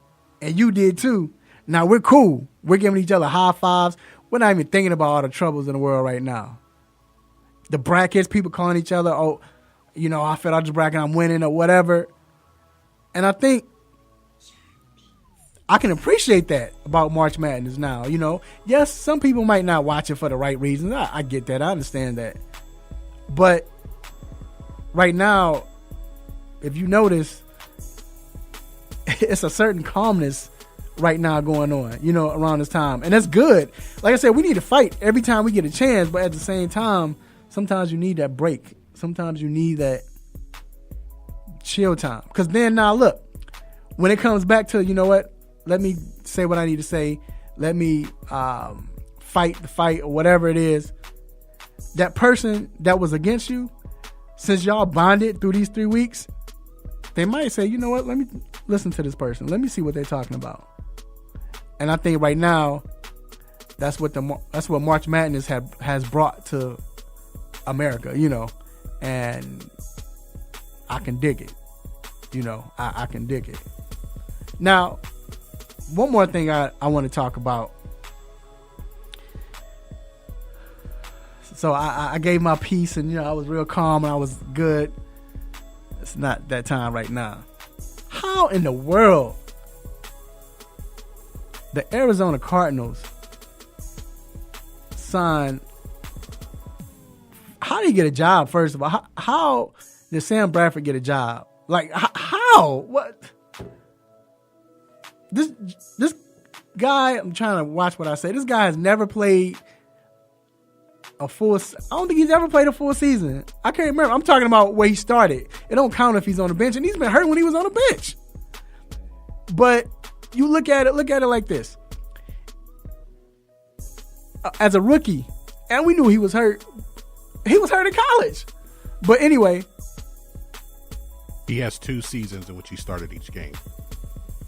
and you did too, now we're cool. We're giving each other high fives. We're not even thinking about all the troubles in the world right now. The brackets, people calling each other, I fell out the bracket, I'm winning, or whatever. And I think I can appreciate that about March Madness now. Yes, some people might not watch it for the right reasons. I get that. I understand that. But right now, if you notice, it's a certain calmness right now going on, around this time. And that's good. Like I said, we need to fight every time we get a chance. But at the same time, sometimes you need that break. Sometimes you need that chill time. Because then now, look, when it comes back to, let me say what I need to say. Let me fight the fight, or whatever it is. That person that was against you, since y'all bonded through these 3 weeks, they might say, let me listen to this person. Let me see what they're talking about. And I think right now, that's what March Madness has brought to America, and I can dig it. I can dig it. Now, one more thing I want to talk about. So I gave my piece, and I was real calm and I was good. It's not that time right now. How in the world the Arizona Cardinals signed? How did he get a job? First of all, how did Sam Bradford get a job? Like how? What? This guy, I'm trying to watch what I say. This guy has never played a full. I don't think he's ever played a full season. I can't remember. I'm talking about where he started. It don't count if he's on the bench, and he's been hurt when he was on the bench. But you look at it like this. As a rookie, and we knew he was hurt. He was hurt in college. But anyway, he has 2 seasons in which he started each game.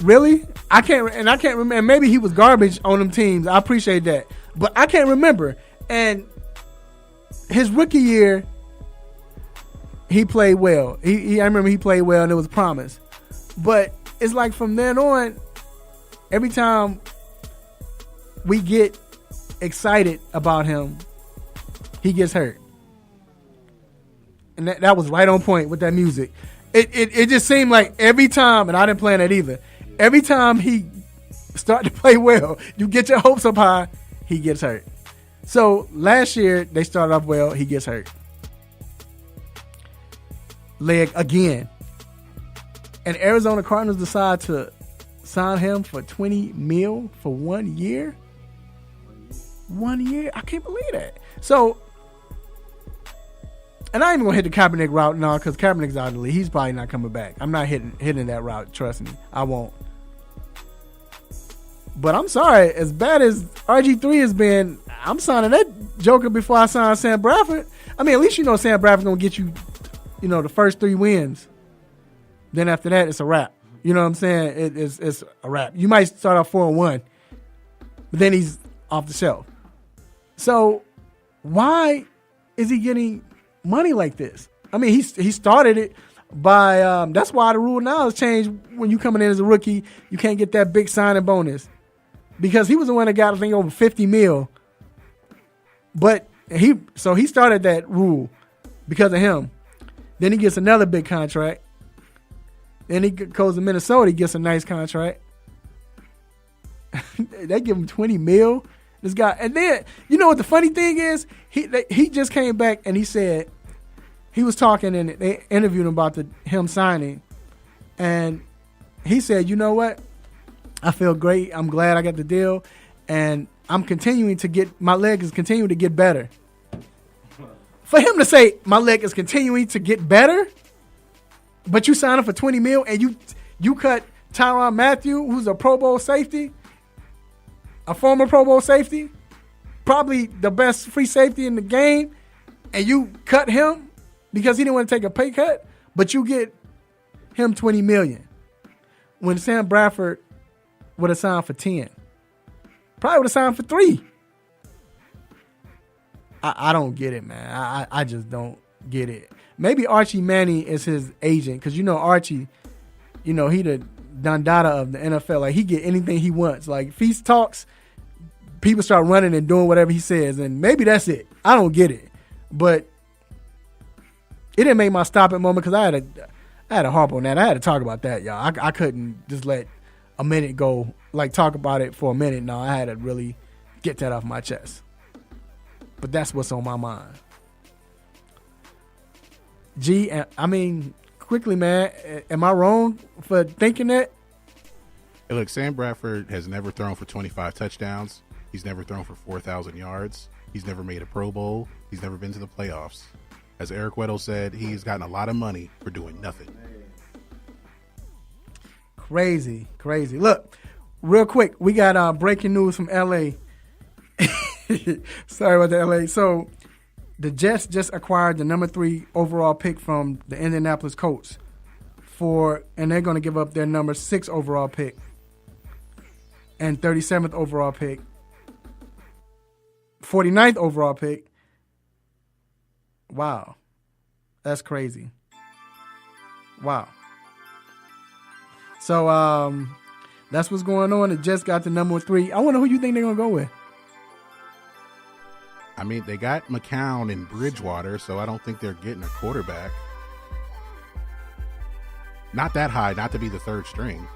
Really? I can't remember. And maybe he was garbage on them teams. I appreciate that. But I can't remember. And his rookie year, he played well. I remember he played well, and it was promise. But it's like from then on, every time we get excited about him, he gets hurt. And that was right on point with that music. It just seemed like every time, and I didn't plan that either, every time he started to play well, you get your hopes up high, he gets hurt. So last year, they started off well, he gets hurt. Leg again. And Arizona Cardinals decide to sign him for $20 million for 1 year. 1 year? I can't believe that. So, and I ain't even gonna hit the Kaepernick route now because Kaepernick's out of the league. He's probably not coming back. I'm not hitting that route. Trust me, I won't. But I'm sorry, as bad as RG3 has been, I'm signing that joker before I sign Sam Bradford. I mean, at least you know Sam Bradford's gonna get you, the first 3 wins. Then after that, it's a wrap. You know what I'm saying? It's a wrap. You might start off 4-1, but then he's off the shelf. So why is he getting money like this? I mean, he started it by that's why the rule now has changed. When you coming in as a rookie, you can't get that big signing bonus because he was the one that got, I think, over $50 million. But he started that rule because of him. Then he gets another big contract. Then he goes to Minnesota. He gets a nice contract. They give him $20 million. This guy, and then you know what the funny thing is? He just came back and he said he was talking and they interviewed him about him signing, and he said, "You know what? I feel great. I'm glad I got the deal, and I'm continuing to get my leg is continuing to get better." For him to say my leg is continuing to get better, but you sign him for $20 million and you cut Tyrann Mathieu, who's a Pro Bowl safety. A former Pro Bowl safety, probably the best free safety in the game, and you cut him because he didn't want to take a pay cut, but you get him $20 million. When Sam Bradford would have signed for 10. Probably would have signed for 3. I don't get it, man. I just don't get it. Maybe Archie Manning is his agent, because Archie, he the Dondada of the NFL. Like, he get anything he wants. Like, if he talks, people start running and doing whatever he says, and maybe that's it. I don't get it, but it didn't make my stop at moment because I had a harp on that. I had to talk about that, y'all. I couldn't just let a minute go, like talk about it for a minute. No, I had to really get that off my chest. But that's what's on my mind. I mean, quickly, man, am I wrong for thinking that? Hey, look, Sam Bradford has never thrown for 25 touchdowns. He's never thrown for 4,000 yards. He's never made a Pro Bowl. He's never been to the playoffs. As Eric Weddle said, he's gotten a lot of money for doing nothing. Crazy. Look, real quick, we got breaking news from L.A. Sorry about that, L.A. So, the Jets just acquired the number 3 overall pick from the Indianapolis Colts and they're going to give up their number 6 overall pick and 37th overall pick, 49th overall pick. Wow. That's crazy. Wow. So, that's what's going on. The Jets got the number 3. I wonder who you think they're going to go with. I mean, they got McCown and Bridgewater, so I don't think they're getting a quarterback. Not that high, not to be the 3rd string.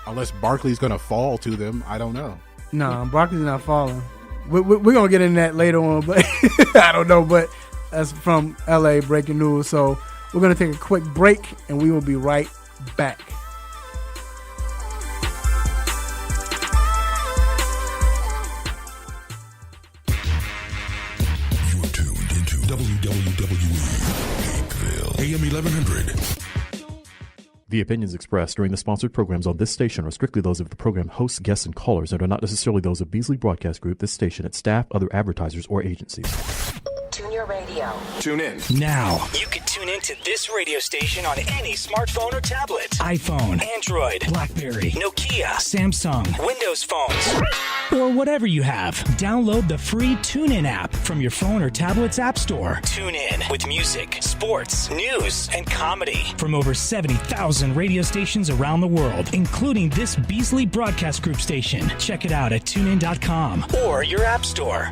Unless Barkley's going to fall to them, I don't know. No, Barkley's not falling. We're going to get into that later on, but I don't know. But that's from LA breaking news. So we're going to take a quick break, and we will be right back. AM 1100. The opinions expressed during the sponsored programs on this station are strictly those of the program hosts, guests, and callers and are not necessarily those of Beasley Broadcast Group, this station, its staff, other advertisers, or agencies. Tune your radio. Tune in. Now. You can tune into this radio station on any smartphone or tablet. iPhone, Android, BlackBerry, Nokia, Samsung, Windows phones, or whatever you have. Download the free TuneIn app from your phone or tablet's app store. Tune in with music, sports, news, and comedy. From over 70,000 radio stations around the world, including this Beasley Broadcast Group station. Check it out at tunein.com or your app store.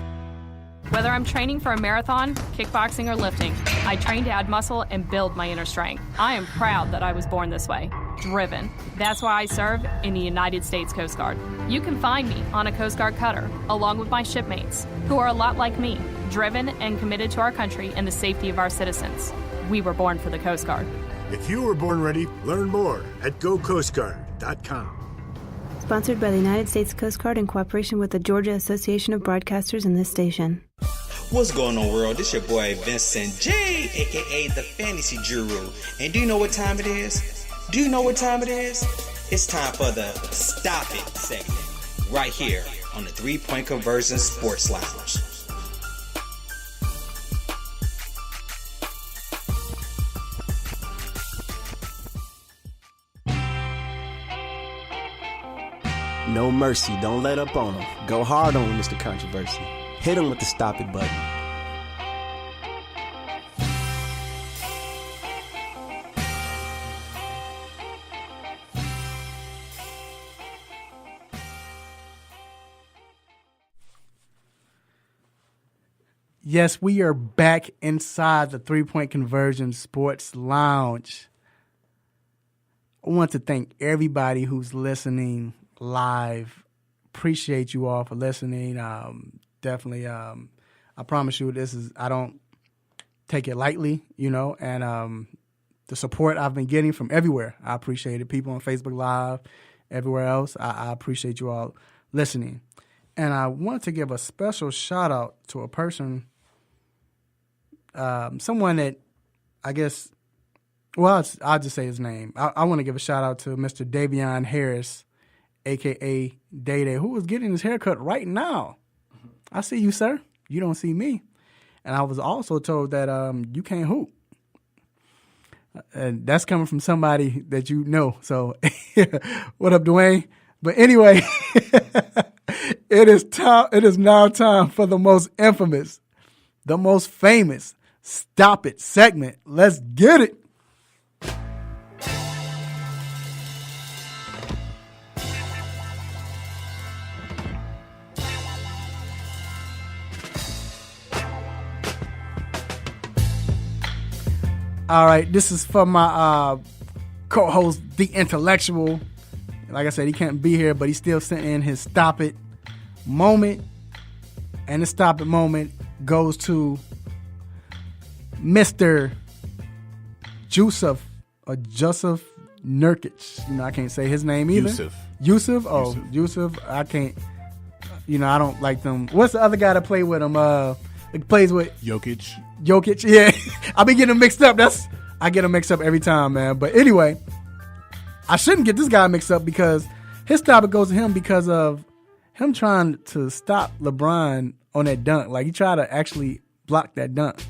Whether I'm training for a marathon, kickboxing, or lifting, I train to add muscle and build my inner strength. I am proud that I was born this way, driven. That's why I serve in the United States Coast Guard. You can find me on a Coast Guard cutter, along with my shipmates, who are a lot like me, driven and committed to our country and the safety of our citizens. We were born for the Coast Guard. If you were born ready, learn more at GoCoastGuard.com. Sponsored by the United States Coast Guard in cooperation with the Georgia Association of Broadcasters and this station. What's going on, world? This your boy Vincent J, aka the Fantasy Guru. And do you know what time it is? Do you know what time it is? It's time for the Stop It segment, right here on the 3 Point Conversion Sports Lounge. No mercy. Don't let up on him. Go hard on him, Mr. Controversy. Hit him with the stop it button. Yes, we are back inside the 3 Point Conversion Sports Lounge. I want to thank everybody who's listening live. Appreciate you all for listening. Definitely, I promise you, I don't take it lightly, and the support I've been getting from everywhere, I appreciate it. People on Facebook Live, everywhere else, I appreciate you all listening. And I want to give a special shout out to a person, someone that I guess, well, I'll just say his name. I want to give a shout out to Mr. Davion Harris, a.k.a. Day-Day, who is getting his haircut right now. I see you, sir. You don't see me. And I was also told that you can't hoop. And that's coming from somebody that you know. So, what up, Dwayne? But anyway, it is now time for the most infamous, the most famous Stop It segment. Let's get it. All right, this is for my co-host, The Intellectual. Like I said, he can't be here, but he still sent in his Stop It moment. And the Stop It moment goes to Mr. Joseph Nurkic. I can't say his name either. Yusuf? Oh, Yusuf. I can't. I don't like them. What's the other guy that played with him? It plays with Jokic, yeah. I be getting them mixed up. I get them mixed up every time, man. But anyway, I shouldn't get this guy mixed up because his topic goes to him because of him trying to stop LeBron on that dunk. Like, he tried to actually block that dunk.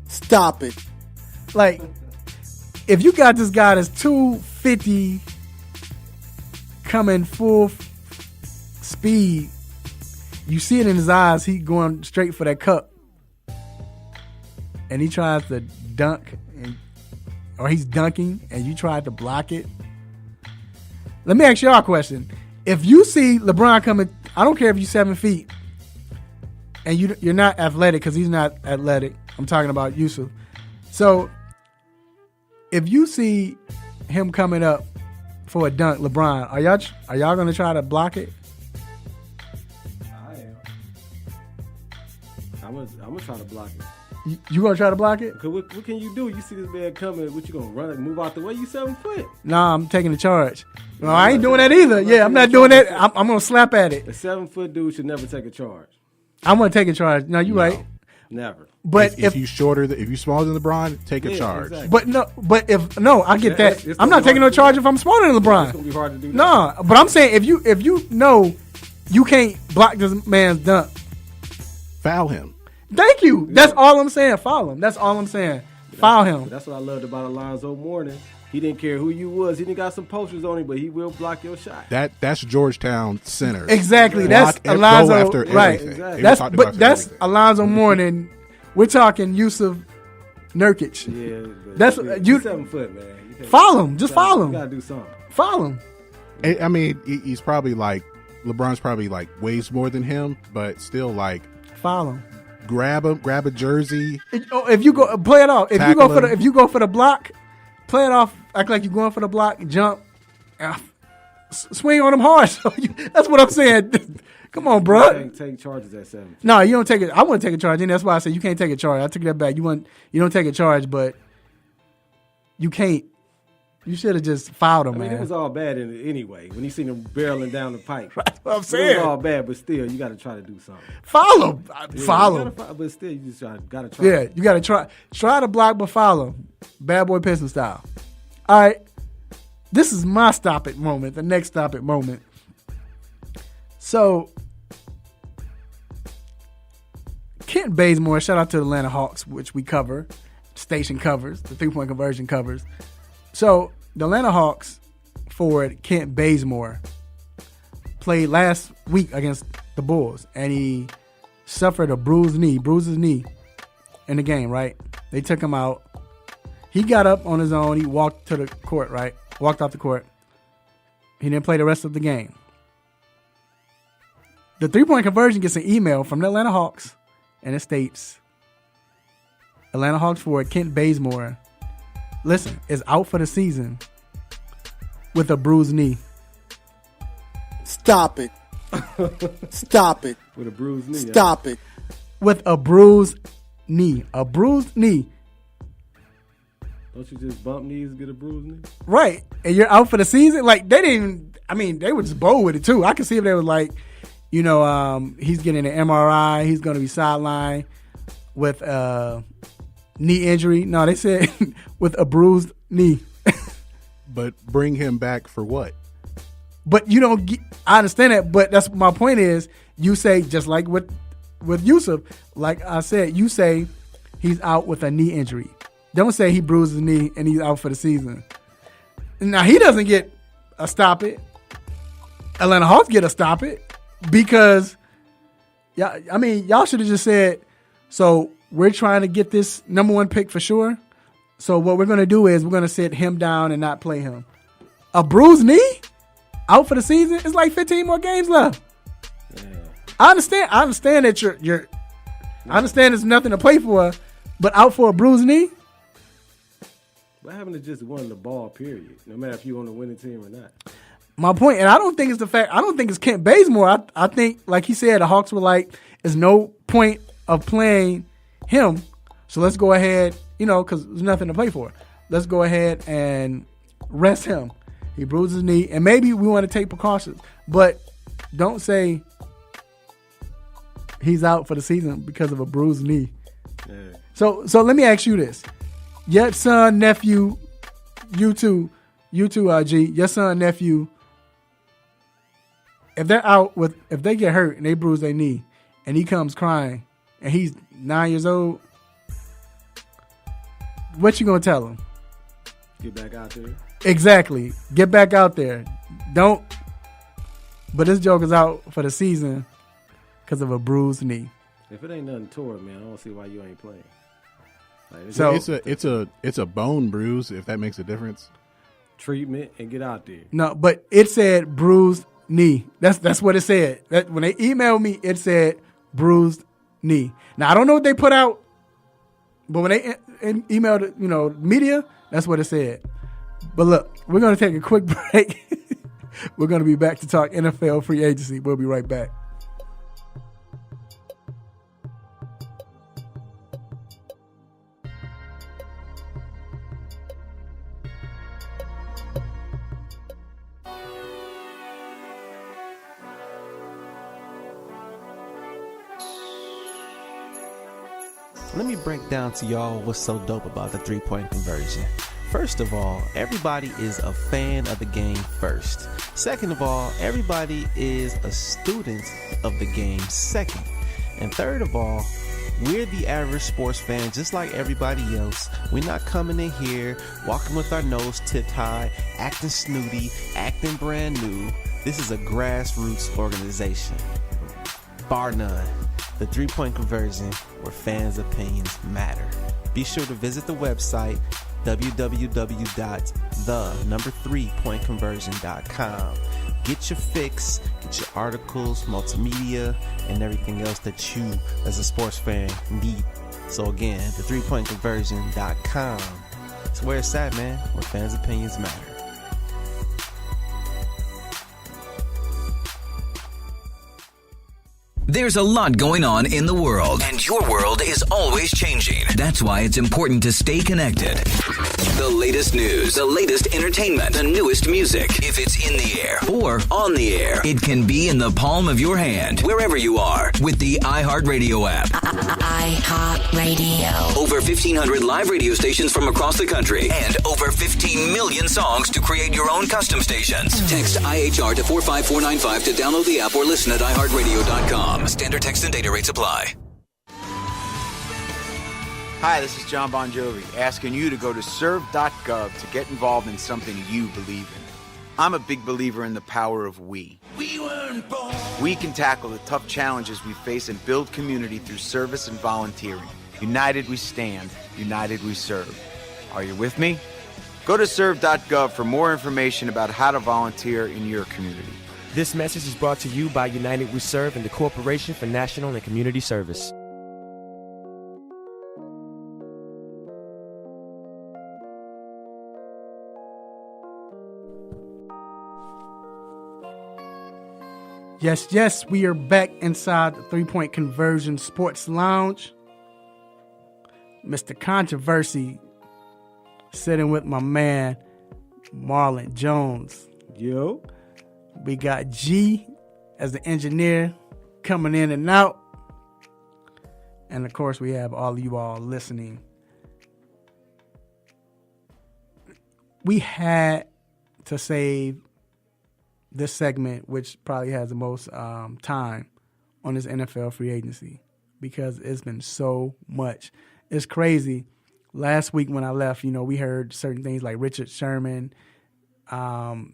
Stop it. Like, if you got this guy that's 250 coming full speed, you see it in his eyes, he going straight for that cup. And he tries to dunk, or he's dunking, and you tried to block it. Let me ask y'all a question. If you see LeBron coming, I don't care if you're 7 feet, and you're not athletic, because he's not athletic. I'm talking about Yusuf. So, if you see him coming up for a dunk, LeBron, are y'all going to try to block it? I'm gonna try to block it. You gonna try to block it? Cause what can you do? You see this man coming, what you gonna run and move out the way? You 7 foot. Nah, I'm taking the charge. No, I ain't doing that either. Yeah, I'm not doing that. I'm gonna slap at it. A 7 foot dude should never take a charge. I'm gonna take a charge. No, you're right. Never. But if you if you smaller than LeBron, take a charge. Exactly. I get that. I'm not taking no charge if I'm smaller than LeBron. It's gonna be hard to do that. No, but I'm saying if you know you can't block this man's dunk, Foul him. Thank you. That's all I'm saying. Foul him. That's all I'm saying. Foul him. That's what I loved about Alonzo Mourning. He didn't care who you was. He didn't got some posters on him, but he will block your shot. That's Georgetown center. Exactly. Block That's Alonzo. after Right. Exactly. That's Alonzo Mourning. We're talking Yusuf Nurkic. Yeah. That's you. 7 foot, man. Follow him. Just follow him. You gotta do something. Follow him. I mean, he's probably like LeBron's probably like weighs more than him, but still like follow him. Grab a jersey. If you go play it off, if you go for the block, play it off. Act like you're going for the block. Jump, swing on him hard. So that's what I'm saying. Come on, bro. Take charges at 7. No, you don't take it. I wouldn't take a charge, and that's why I said you can't take a charge. I took that back. You don't take a charge, but you can't. You should have just fouled him, man. It was all bad anyway. When you seen him barreling down the pipe, that's what I'm saying. It was all bad, but still, you got to try to do something. Follow him. Yeah, follow him. But still, you just got to try. Yeah, you got to try. Try to block, but follow. Bad boy Piston style. All right. This is my stop it moment. The next stop it moment. So, Kent Bazemore, shout out to the Atlanta Hawks, which we cover. Station covers. The 3-point conversion covers. So, the Atlanta Hawks forward Kent Bazemore played last week against the Bulls, and he suffered a bruised his knee in the game, right? They took him out. He got up on his own. He walked to the court, right? Walked off the court. He didn't play the rest of the game. The 3-point conversion gets an email from the Atlanta Hawks, and it states, Atlanta Hawks forward Kent Bazemore, listen, is out for the season with a bruised knee. Stop it. Stop it. With a bruised knee. Stop it. With a bruised knee. A bruised knee. Don't you just bump knees and get a bruised knee? Right. And you're out for the season? Like, they didn't, they were just bold with it, too. I could see if they were like, he's getting an MRI. He's going to be sidelined with knee injury. No, they said with a bruised knee. But bring him back for what? But you don't get, I understand that, but that's my point is, you say, just like with Yusuf, like I said, you say he's out with a knee injury. Don't say he bruised his knee and he's out for the season. Now, he doesn't get a stop it. Atlanta Hawks get a stop it because, y'all should have just said, so we're trying to get this number 1 pick for sure. So what we're going to do is we're going to sit him down and not play him. A bruised knee? Out for the season? It's like 15 more games left. Yeah. I understand that you're I understand there's nothing to play for, but out for a bruised knee? What happened to just won the ball, period? No matter if you're on the winning team or not. My point, and I don't think it's Kent Bazemore. I think, like he said, the Hawks were like, there's no point of playing him, so let's go ahead, because there's nothing to play for. Let's go ahead and rest him. He bruised his knee, and maybe we want to take precautions, but don't say he's out for the season because of a bruised knee. Yeah. So let me ask you this. Your son, nephew, you too, G, your son, nephew, if they get hurt and they bruise their knee and he comes crying and he's 9 years old, what you gonna tell him? Get back out there. Exactly. Get back out there. But this joker's out for the season because of a bruised knee. If it ain't nothing toward, man, I don't see why you ain't playing. Like, so it's a bone bruise, if that makes a difference. Treatment and get out there. No, but it said bruised knee. That's what it said. That when they emailed me, it said bruised knee. Now I don't know what they put out, but when they emailed media, that's what it said. But look, we're gonna take a quick break. We're gonna be back to talk NFL free agency. We'll be right back. Let me break down to y'all what's so dope about the 3-point conversion. First of all, everybody is a fan of the game first. Second of all, everybody is a student of the game second. And third of all, we're the average sports fan just like everybody else. We're not coming in here, walking with our nose tipped high, acting snooty, acting brand new. This is a grassroots organization. Bar none. The 3-Point Conversion, where fans' opinions matter. Be sure to visit the website www.the3pointconversion.com. Get your fix, get your articles, multimedia, and everything else that you, as a sports fan, need. So again, the3pointconversion.com. It's where it's at, man, where fans' opinions matter. There's a lot going on in the world, and your world is always changing. That's why it's important to stay connected. The latest news, the latest entertainment, the newest music. If it's in the air or on the air, it can be in the palm of your hand, wherever you are, with the iHeartRadio app. iHeartRadio. Over 1,500 live radio stations from across the country, and over 15 million songs to create your own custom stations. Text IHR to 45495 to download the app or listen at iHeartRadio.com. Standard text and data rates apply. Hi, this is John Bon Jovi, asking you to go to serve.gov to get involved in something you believe in. I'm a big believer in the power of we. We weren't born. We can tackle the tough challenges we face and build community through service and volunteering. United we stand, united we serve. Are you with me? Go to serve.gov for more information about how to volunteer in your community. This message is brought to you by United We Serve and the Corporation for National and Community Service. Yes, we are back inside the 3-Point Conversion Sports Lounge. Mr. Controversy sitting with my man, Marlon Jones. Yo. We got G as the engineer coming in and out. And of course, we have all of you all listening. We had to save this segment, which probably has the most time on this NFL free agency, because it's been so much. It's crazy. Last week when I left, we heard certain things like Richard Sherman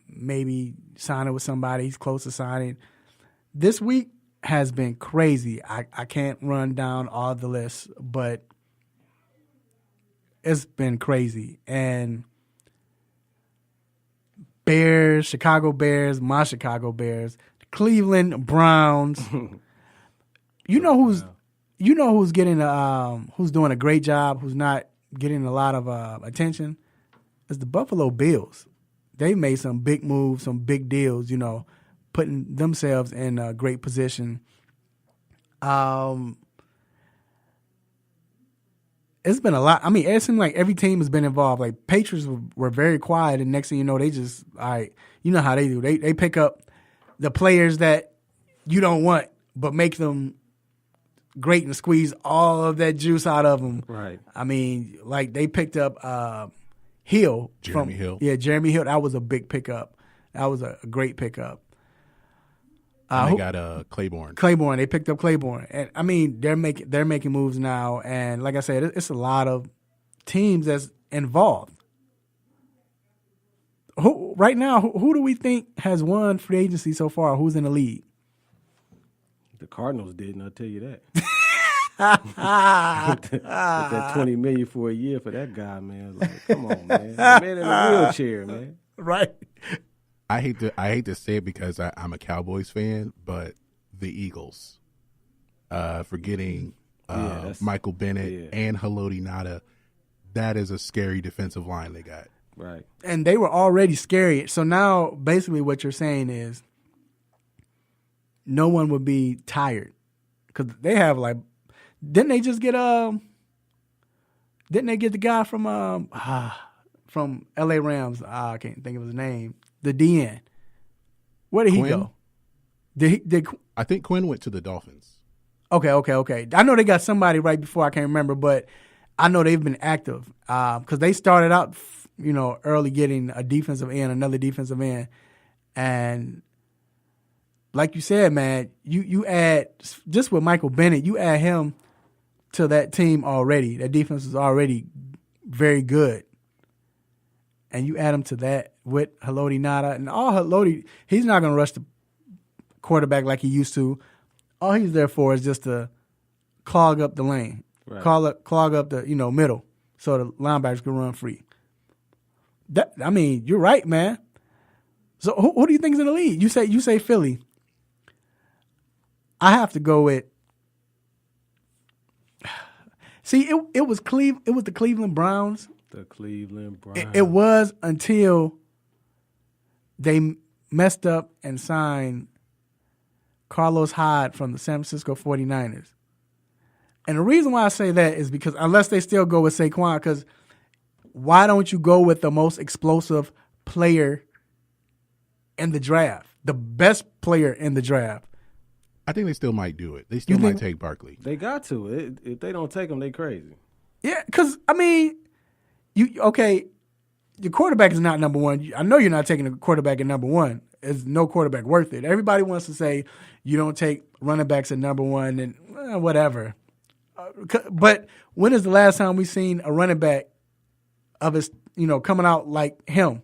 maybe signing with somebody he's close to signing. This week has been crazy. I can't run down all the lists, but it's been crazy. And Bears, Chicago Bears, my Chicago Bears, Cleveland Browns. who's getting who's doing a great job, who's not getting a lot of attention, is the Buffalo Bills. They made some big moves, some big deals, putting themselves in a great position. It's been a lot. I mean, it seems like every team has been involved. Like, Patriots were very quiet, and next thing you know, they just, all right, you know how they do. They pick up the players that you don't want, but make them great and squeeze all of that juice out of them. Right. I mean, like, they picked up Hill. Jeremy Hill. Yeah, Jeremy Hill. That was a big pickup. That was a great pickup. They got Claiborne. Claiborne. They picked up Claiborne. And, I mean, they're making moves now. And like I said, it's a lot of teams that's involved. Right now, who do we think has won free agency so far? Who's in the league? The Cardinals didn't, I'll tell you that. With that $20 million for a year for that guy, man. Like, come on, man. The man in a wheelchair, man. Right. I hate to say it because I'm a Cowboys fan, but the Eagles, for getting Michael Bennett and Haloti Ngata, that is a scary defensive line they got. Right. And they were already scary. So now basically what you're saying is no one would be tired, because they have, like, didn't they get the guy from LA Rams? I can't think of his name. The DN. Where did he go? I think Quinn went to the Dolphins. Okay. I know they got somebody right before, I can't remember, but I know they've been active because they started out, early getting a defensive end, another defensive end, and like you said, man, you add just with Michael Bennett, you add him to that team already. That defense is already very good. And you add him to that with Haloti Ngata. And all Haloti, he's not going to rush the quarterback like he used to. All he's there for is just to clog up the lane, right. clog up the middle so the linebackers can run free. You're right, man. So who do you think is in the lead? You say Philly. I have to go with. See, it was the Cleveland Browns. The Cleveland Browns. It was until they messed up and signed Carlos Hyde from the San Francisco 49ers. And the reason why I say that is because unless they still go with Saquon, because why don't you go with the most explosive player in the draft, the best player in the draft? I think they still might do it. They still might take Barkley. They got to. If they don't take him, they crazy. Yeah, because, your quarterback is not number one. I know you're not taking a quarterback at number one. There's no quarterback worth it. Everybody wants to say you don't take running backs at number one and whatever. But when is the last time we seen a running back of his, coming out like him?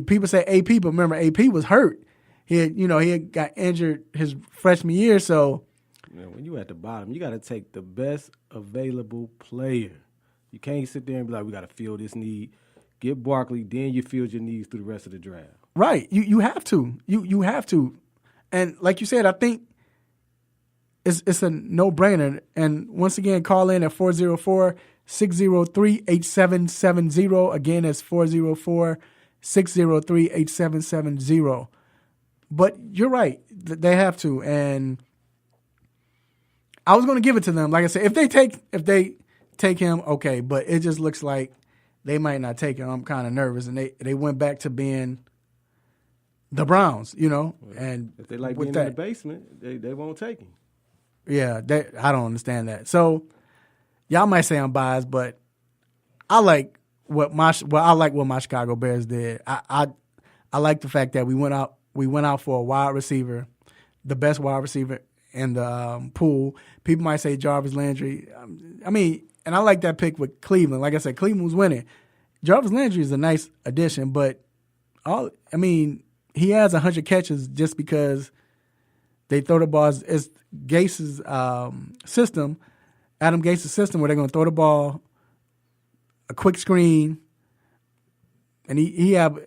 People say AP, but remember AP was hurt. He had got injured his freshman year, so. Man, when you at the bottom, you got to take the best available player. You can't sit there and be like, we got to fill this need. Get Barkley, then you fill your needs through the rest of the draft. Right. You have to. You have to. And like you said, I think it's a no-brainer. And once again, call in at 404-603-8770. Again, that's 404-603-8770. But you're right. They have to. And I was going to give it to them. Like I said, if they take him, okay. But it just looks like they might not take him. I'm kind of nervous. And they went back to being the Browns, And if they like being in the basement, they won't take him. Yeah, I don't understand that. So y'all might say I'm biased, but I like what my Chicago Bears did. I like the fact that we went out for a wide receiver, the best wide receiver in the pool. People might say Jarvis Landry. And I like that pick with Cleveland. Like I said, Cleveland was winning. Jarvis Landry is a nice addition, but he has 100 catches just because they throw the ball. It's Gase's system, Adam Gase's system, where they're going to throw the ball, a quick screen, and he have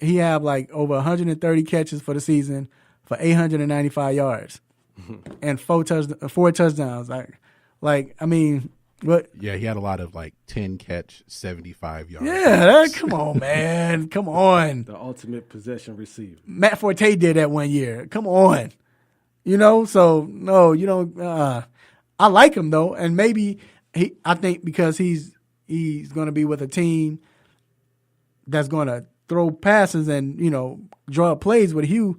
like over 130 catches for the season for 895 yards and four touchdowns. What? Yeah, he had a lot of 10 catch, 75 yards. Yeah, come on, man. Come on. The ultimate possession receiver. Matt Forte did that one year. Come on. So no, you don't. I like him though, and maybe I think because he's going to be with a team that's going to throw passes and draw plays with Hugh.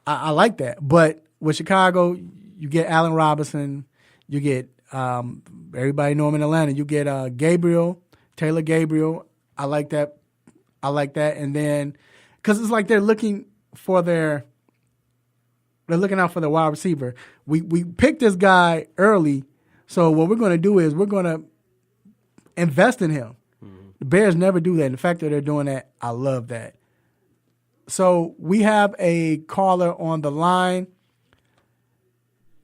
I like that, but with Chicago, you get Allen Robinson, you get everybody know him in Atlanta. You get Taylor Gabriel. I like that, and then because it's like they're looking out for the wide receiver. We picked this guy early, so what we're going to do is we're going to invest in him. Mm-hmm. The Bears never do that. And the fact that they're doing that, I love that. So we have a caller on the line.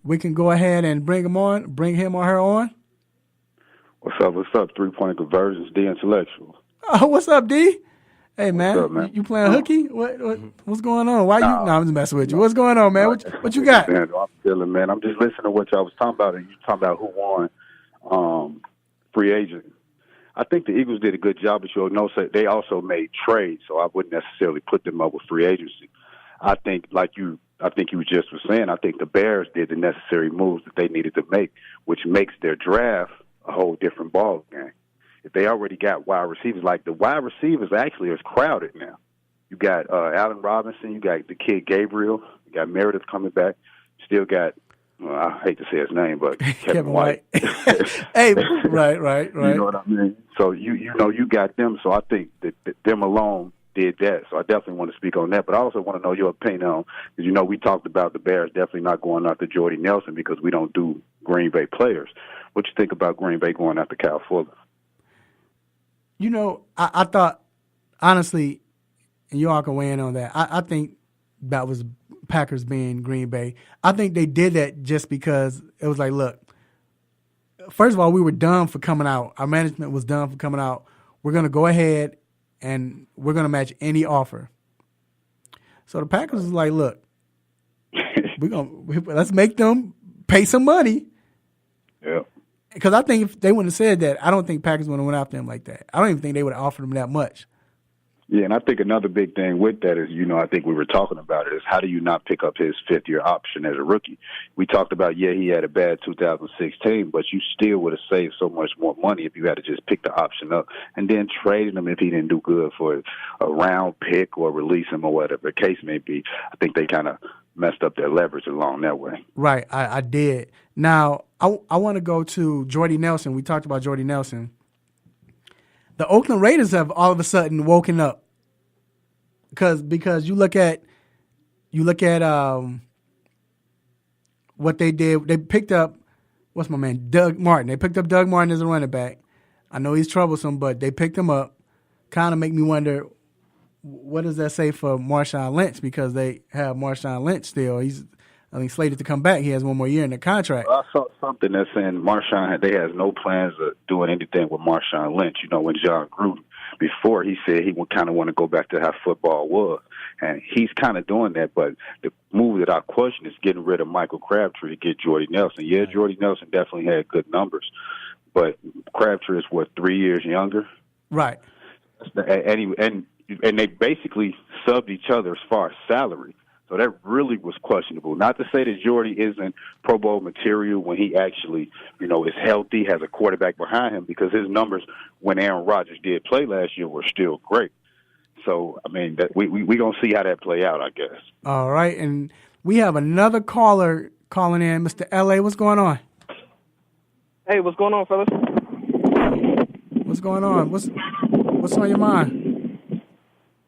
We can go ahead and bring him or her on. What's up? 3-point conversions, D Intellectual. Oh, what's up, D? Hey, man. What's up, man? You playing hooky? What's going on? Why you? No, I'm just messing with you. What's going on, man? What you got? Man, I'm feeling, man. I'm just listening to what y'all was talking about, and you talking about who won free agent. I think the Eagles did a good job, but you'll notice that they also made trades, so I wouldn't necessarily put them up with free agency. I think you just were saying, I think the Bears did the necessary moves that they needed to make, which makes their draft a whole different ball game. If they already got wide receivers, like the wide receivers actually is crowded now. You got Allen Robinson, you got the kid Gabriel, you got Meredith coming back, still got, I hate to say his name, but Kevin White. Hey, right. You know what I mean? So you got them. So I think that them alone did that. So I definitely want to speak on that. But I also want to know your opinion on, because, we talked about the Bears definitely not going after Jordy Nelson because we don't do Green Bay players. What you think about Green Bay going after Kyle Fuller? I thought, honestly, and you all can weigh in on that, I think that was Packers being Green Bay. I think they did that just because it was like, look, first of all, we were done for coming out. Our management was done for coming out. We're going to go ahead and we're going to match any offer. So the Packers was like, look, let's make them pay some money. Yeah. Because I think if they wouldn't have said that, I don't think Packers would have went after him like that. I don't even think they would have offered him that much. Yeah, and I think another big thing with that is, I think we were talking about it, is how do you not pick up his fifth-year option as a rookie? We talked about, he had a bad 2016, but you still would have saved so much more money if you had to just pick the option up and then trade him if he didn't do good for a round pick or release him or whatever the case may be. I think they kind of messed up their leverage along that way. Right, I did. Now, I want to go to Jordy Nelson. We talked about Jordy Nelson. The Oakland Raiders have all of a sudden woken up because you look at what they did. They picked up, what's my man, Doug Martin. They picked up Doug Martin as a running back. I know he's troublesome, but they picked him up. Kind of make me wonder, what does that say for Marshawn Lynch? Because they have Marshawn Lynch still. He's slated to come back. He has one more year in the contract. I saw something that's saying they has no plans of doing anything with Marshawn Lynch. When John Gruden, before, he said he would kind of want to go back to how football was. And he's kind of doing that. But the move that I question is getting rid of Michael Crabtree to get Jordy Nelson. Yeah, Jordy Nelson definitely had good numbers. But Crabtree is, 3 years younger? Right. And they basically subbed each other as far as salary. So that really was questionable. Not to say that Jordy isn't Pro Bowl material when he actually, is healthy, has a quarterback behind him, because his numbers when Aaron Rodgers did play last year were still great. So, that we going to see how that play out, I guess. All right, and we have another caller calling in. Mr. L.A., what's going on? Hey, what's going on, fellas? What's going on? What's on your mind?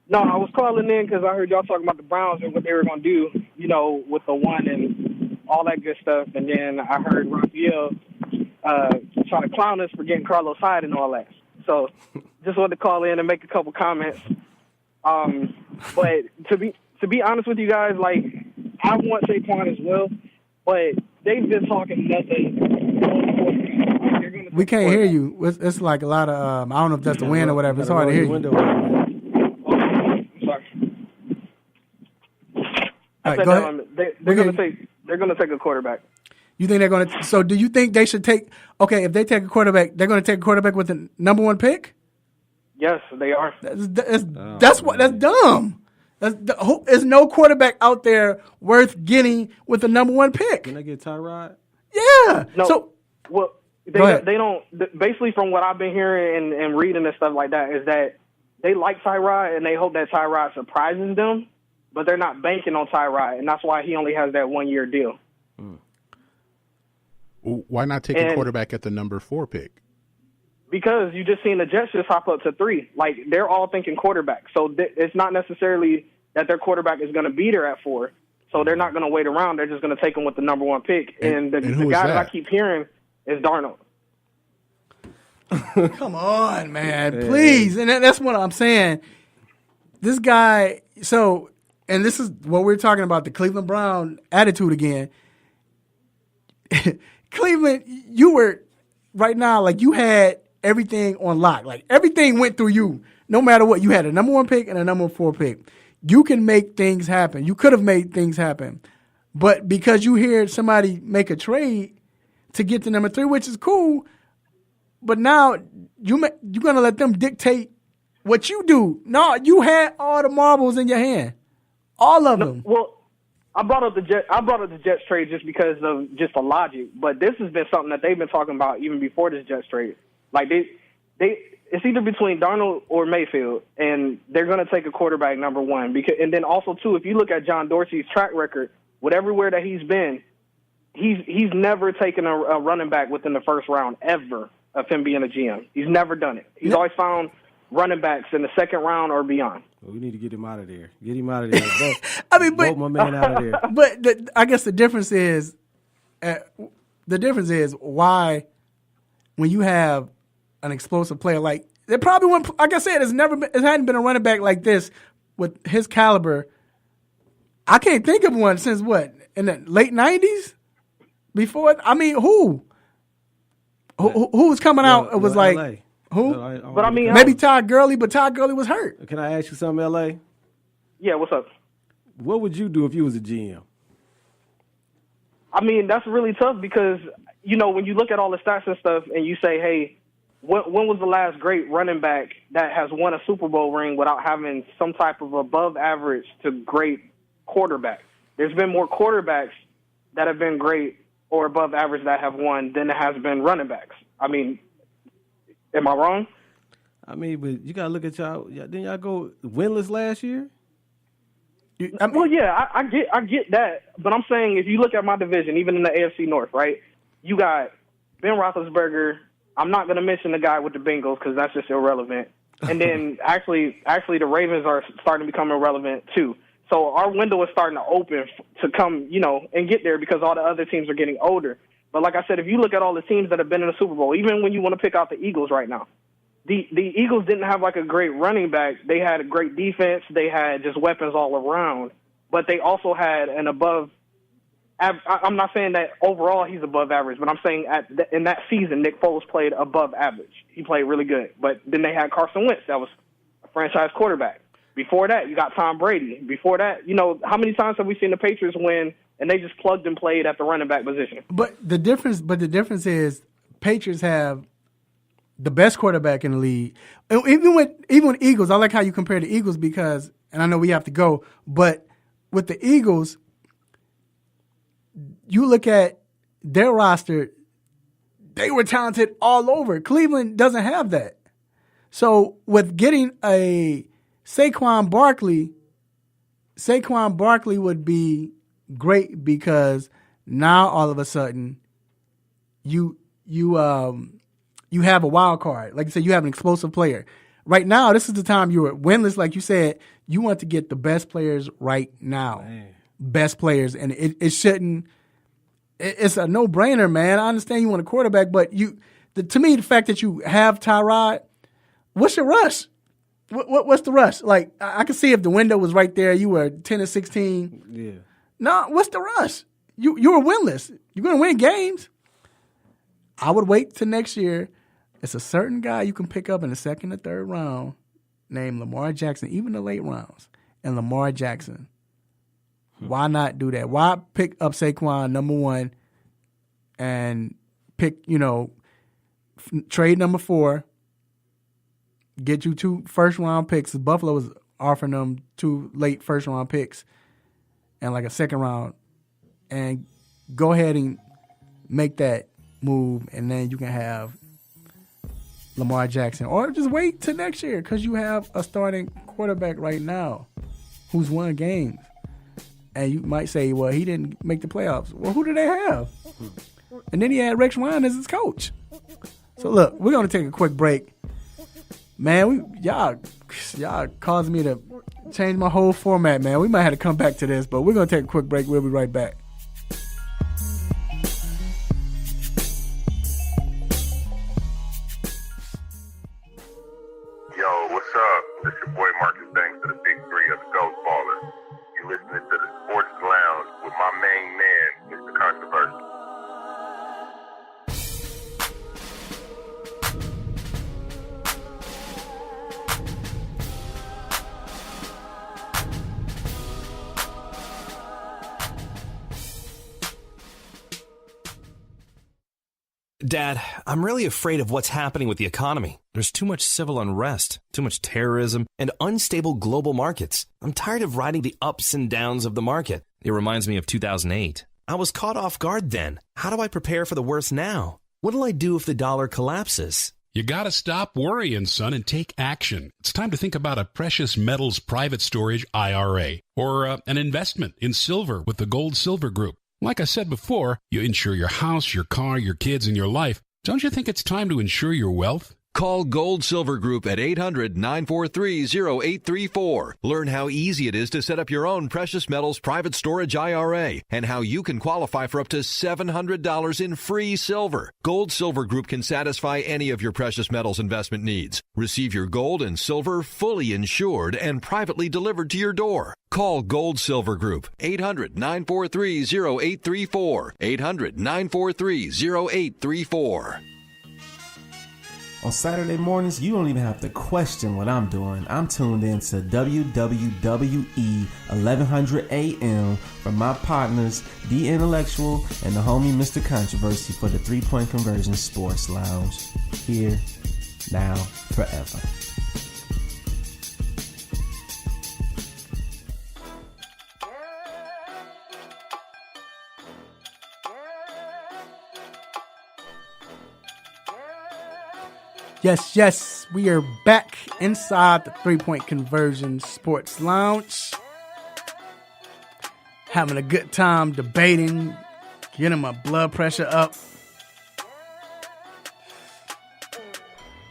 No, I was calling in because I heard y'all talking about the Browns and what they were going to do, with the one and all that good stuff. And then I heard Raphael try to clown us for getting Carlos Hyde and all that. So just wanted to call in and make a couple comments. But to be honest with you guys, I want Saquon as well, but they've been talking nothing. We can't hear you. It's like a lot of, I don't know if that's the wind or whatever. It's hard to hear you. They're going to take a quarterback. You think they're going to? So do you think they should take? Okay, if they take a quarterback, they're going to take a quarterback with the number one pick. Yes, they are. That's dumb. There's no quarterback out there worth getting with the number one pick. Can they get Tyrod? Yeah. No. So they don't. Basically, from what I've been hearing and reading and stuff like that, is that they like Tyrod and they hope that Tyrod surprises them. But they're not banking on Tyrod, and that's why he only has that 1-year deal. Why not take a quarterback at the number 4 pick? Because you just seen the Jets just hop up to 3. They're all thinking quarterback. So it's not necessarily that their quarterback is going to be there at 4. So they're not going to wait around. They're just going to take him with the number 1 pick. And the guy that I keep hearing is Darnold. Come on, man. Please. And that's what I'm saying. This guy, and this is what we're talking about, the Cleveland Brown attitude again. Cleveland, you were right now, you had everything on lock. Everything went through you. No matter what, you had a number 1 pick and a number 4 pick. You can make things happen. You could have made things happen. But because you hear somebody make a trade to get to number 3, which is cool, but now you're going to let them dictate what you do. No, you had all the marbles in your hand. All of them. Well, I brought up the Jets trade just because of just the logic, but this has been something that they've been talking about even before this Jets trade. It's either between Darnold or Mayfield, and they're going to take a quarterback number 1. And then also too, if you look at John Dorsey's track record, with everywhere that he's been, he's never taken a running back within the first round ever of him being a GM. He's never done it. He's always found running backs in the second round or beyond. Well, we need to get him out of there. Get him out of there. Vote my man out of there. But I guess the difference is why when you have an explosive player like there probably won't. Like I said, it hadn't been a running back like this with his caliber. I can't think of one since what in the late '90s. Before, I mean, who was coming out? It was like LA. Who? But I mean, maybe Todd Gurley, but Todd Gurley was hurt. Can I ask you something, LA? Yeah, what's up? What would you do if you was a GM? I mean, that's really tough because, when you look at all the stats and stuff and you say, hey, when was the last great running back that has won a Super Bowl ring without having some type of above average to great quarterback? There's been more quarterbacks that have been great or above average that have won than there has been running backs. I mean, am I wrong? I mean, but you got to look at y'all. Didn't y'all go winless last year? Well, yeah, I get that. But I'm saying if you look at my division, even in the AFC North, right, you got Ben Roethlisberger. I'm not going to mention the guy with the Bengals because that's just irrelevant. And then actually the Ravens are starting to become irrelevant too. So our window is starting to open to come, and get there because all the other teams are getting older. But like I said, if you look at all the teams that have been in the Super Bowl, even when you want to pick out the Eagles right now, the Eagles didn't have like a great running back. They had a great defense. They had just weapons all around. But they also had an above – I'm not saying that overall he's above average, but I'm saying in that season, Nick Foles played above average. He played really good. But then they had Carson Wentz. That was a franchise quarterback. Before that, you got Tom Brady. Before that, how many times have we seen the Patriots win and they just plugged and played at the running back position? But the difference is Patriots have the best quarterback in the league. Even with Eagles, I like how you compare the Eagles because, and I know we have to go, but with the Eagles, you look at their roster, they were talented all over. Cleveland doesn't have that. So with getting a Saquon Barkley would be great because now all of a sudden you have a wild card. Like you said, you have an explosive player. Right now, this is the time you were winless. Like you said, you want to get the best players right now. Man. Best players. And it shouldn't – it's a no-brainer, man. I understand you want a quarterback, but to me, the fact that you have Tyrod, what's your rush? What's the rush? Like, I can see if the window was right there, you were 10-16. Yeah. No, what's the rush? You were winless. You're going to win games. I would wait till next year. It's a certain guy you can pick up in the second or third round named Lamar Jackson, even the late rounds. And Lamar Jackson. Why not do that? Why pick up Saquon, number one, and pick, trade number 4, get you 2 first-round picks. Buffalo was offering them 2 late first-round picks and like a second round. And go ahead and make that move, and then you can have Lamar Jackson. Or just wait till next year because you have a starting quarterback right now who's won games. And you might say, well, he didn't make the playoffs. Well, who do they have? And then he had Rex Ryan as his coach. So, look, we're going to take a quick break. Man, y'all caused me to change my whole format, man. We might have to come back to this, but we're going to take a quick break. We'll be right back. Yo, what's up? This your boy Marcus Banks to the Big 3 of the Ghost Ballers. You listening to the Sports Lounge with my main man, Mr. Controversy. Dad, I'm really afraid of what's happening with the economy. There's too much civil unrest, too much terrorism, and unstable global markets. I'm tired of riding the ups and downs of the market. It reminds me of 2008. I was caught off guard then. How do I prepare for the worst now? What'll I do if the dollar collapses? You gotta stop worrying, son, and take action. It's time to think about a precious metals private storage IRA or an investment in silver with the Gold Silver Group. Like I said before, you insure your house, your car, your kids, and your life. Don't you think it's time to insure your wealth? Call Gold Silver Group at 800-943-0834. Learn how easy it is to set up your own precious metals private storage IRA and how you can qualify for up to $700 in free silver. Gold Silver Group can satisfy any of your precious metals investment needs. Receive your gold and silver fully insured and privately delivered to your door. Call Gold Silver Group, 800-943-0834, 800-943-0834. On Saturday mornings, you don't even have to question what I'm doing. I'm tuned in to WWWE 1100 AM from my partners, The Intellectual and the homie Mr. Controversy for the 3-Point Conversion Sports Lounge. Here, now, forever. Yes, we are back inside the 3-Point Conversion Sports Lounge. Having a good time debating, getting my blood pressure up.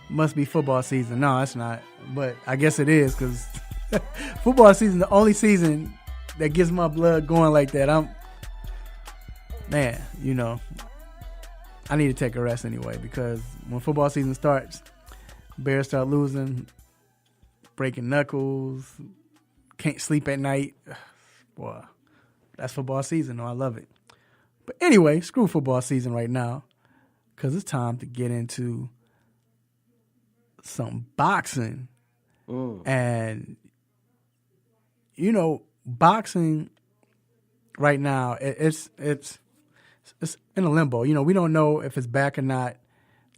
Must be football season. No, it's not. But I guess it is because football season, the only season that gets my blood going like that. I need to take a rest anyway because when football season starts, Bears start losing, breaking knuckles, can't sleep at night. Boy, that's football season. I love it. But anyway, screw football season right now because it's time to get into some boxing. And, boxing right now, it's in a limbo. We don't know if it's back or not.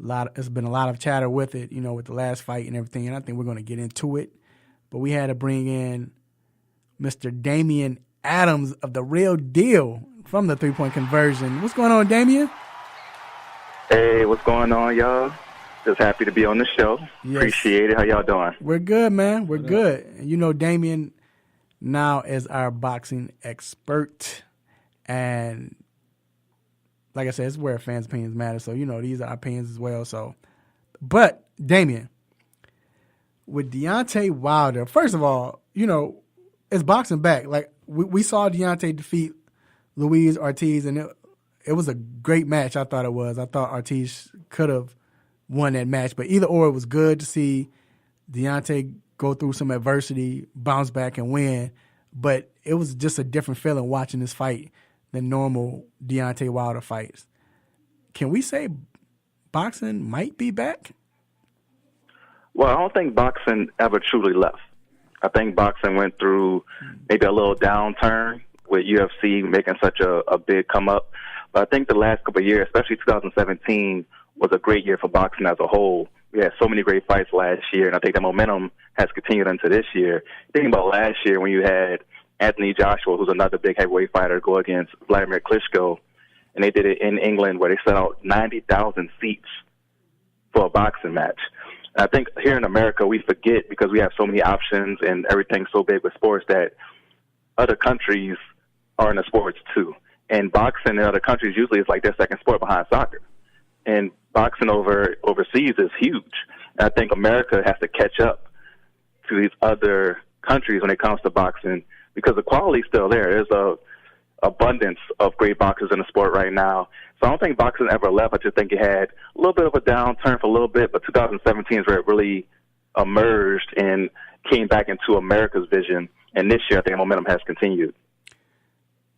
There's been a lot of chatter with it, with the last fight and everything, and I think we're going to get into it. But we had to bring in Mr. Damian Adams of The Real Deal from the 3-Point Conversion. What's going on, Damian? Hey, what's going on, y'all? Just happy to be on the show. Yes. Appreciate it. How y'all doing? We're good, man. We're good. And Damian now is our boxing expert, and like I said, it's where fans' opinions matter. So, these are our opinions as well. So, but Damian, with Deontay Wilder, first of all, it's boxing back. Like we saw Deontay defeat Luis Ortiz, and it was a great match. I thought it was. I thought Ortiz could have won that match, but either or, it was good to see Deontay go through some adversity, bounce back, and win. But it was just a different feeling watching this fight than normal Deontay Wilder fights. Can we say boxing might be back? Well, I don't think boxing ever truly left. I think boxing went through maybe a little downturn with UFC making such a big come up. But I think the last couple of years, especially 2017, was a great year for boxing as a whole. We had so many great fights last year, and I think the momentum has continued into this year. Thinking about last year when you had Anthony Joshua, who's another big heavyweight fighter, go against Vladimir Klitschko, and they did it in England where they set out 90,000 seats for a boxing match. And I think here in America we forget because we have so many options and everything's so big with sports that other countries are into sports too. And boxing in other countries usually is like their second sport behind soccer. And boxing overseas is huge. And I think America has to catch up to these other countries when it comes to boxing, because the quality is still there. There's a abundance of great boxers in the sport right now. So I don't think boxing ever left. I just think it had a little bit of a downturn for a little bit, but 2017 is where it really emerged and came back into America's vision. And this year, I think momentum has continued.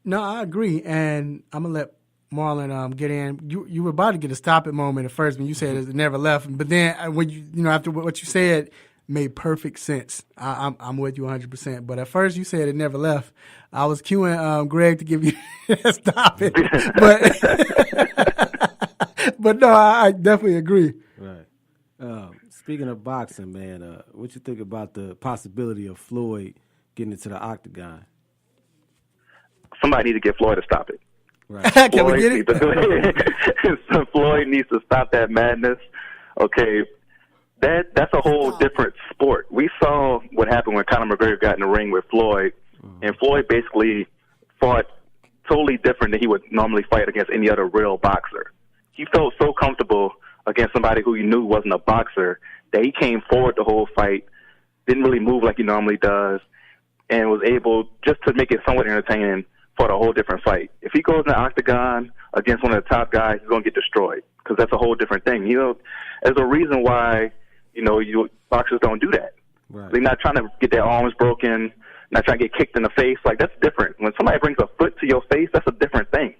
No, I agree. And I'm going to let Marlon get in. You were about to get a stop it moment at first when you said it never left. But then when after what you said, made perfect sense. I'm with you 100%. But at first you said it never left. I was cueing Greg to give you a stop it. But no, I definitely agree. Right. Speaking of boxing, man, what you think about the possibility of Floyd getting into the octagon? Somebody need to get Floyd to stop it. Right. Can we get it? Floyd needs to stop that madness. Okay. That's a whole different sport. We saw what happened when Conor McGregor got in the ring with Floyd, and Floyd basically fought totally different than he would normally fight against any other real boxer. He felt so comfortable against somebody who you knew wasn't a boxer, that he came forward the whole fight, didn't really move like he normally does, and was able just to make it somewhat entertaining for a whole different fight. If he goes in the octagon against one of the top guys, he's going to get destroyed because that's a whole different thing. There's a reason why, boxers don't do that. Right. They're not trying to get their arms broken, not trying to get kicked in the face. Like, that's different. When somebody brings a foot to your face, that's a different thing.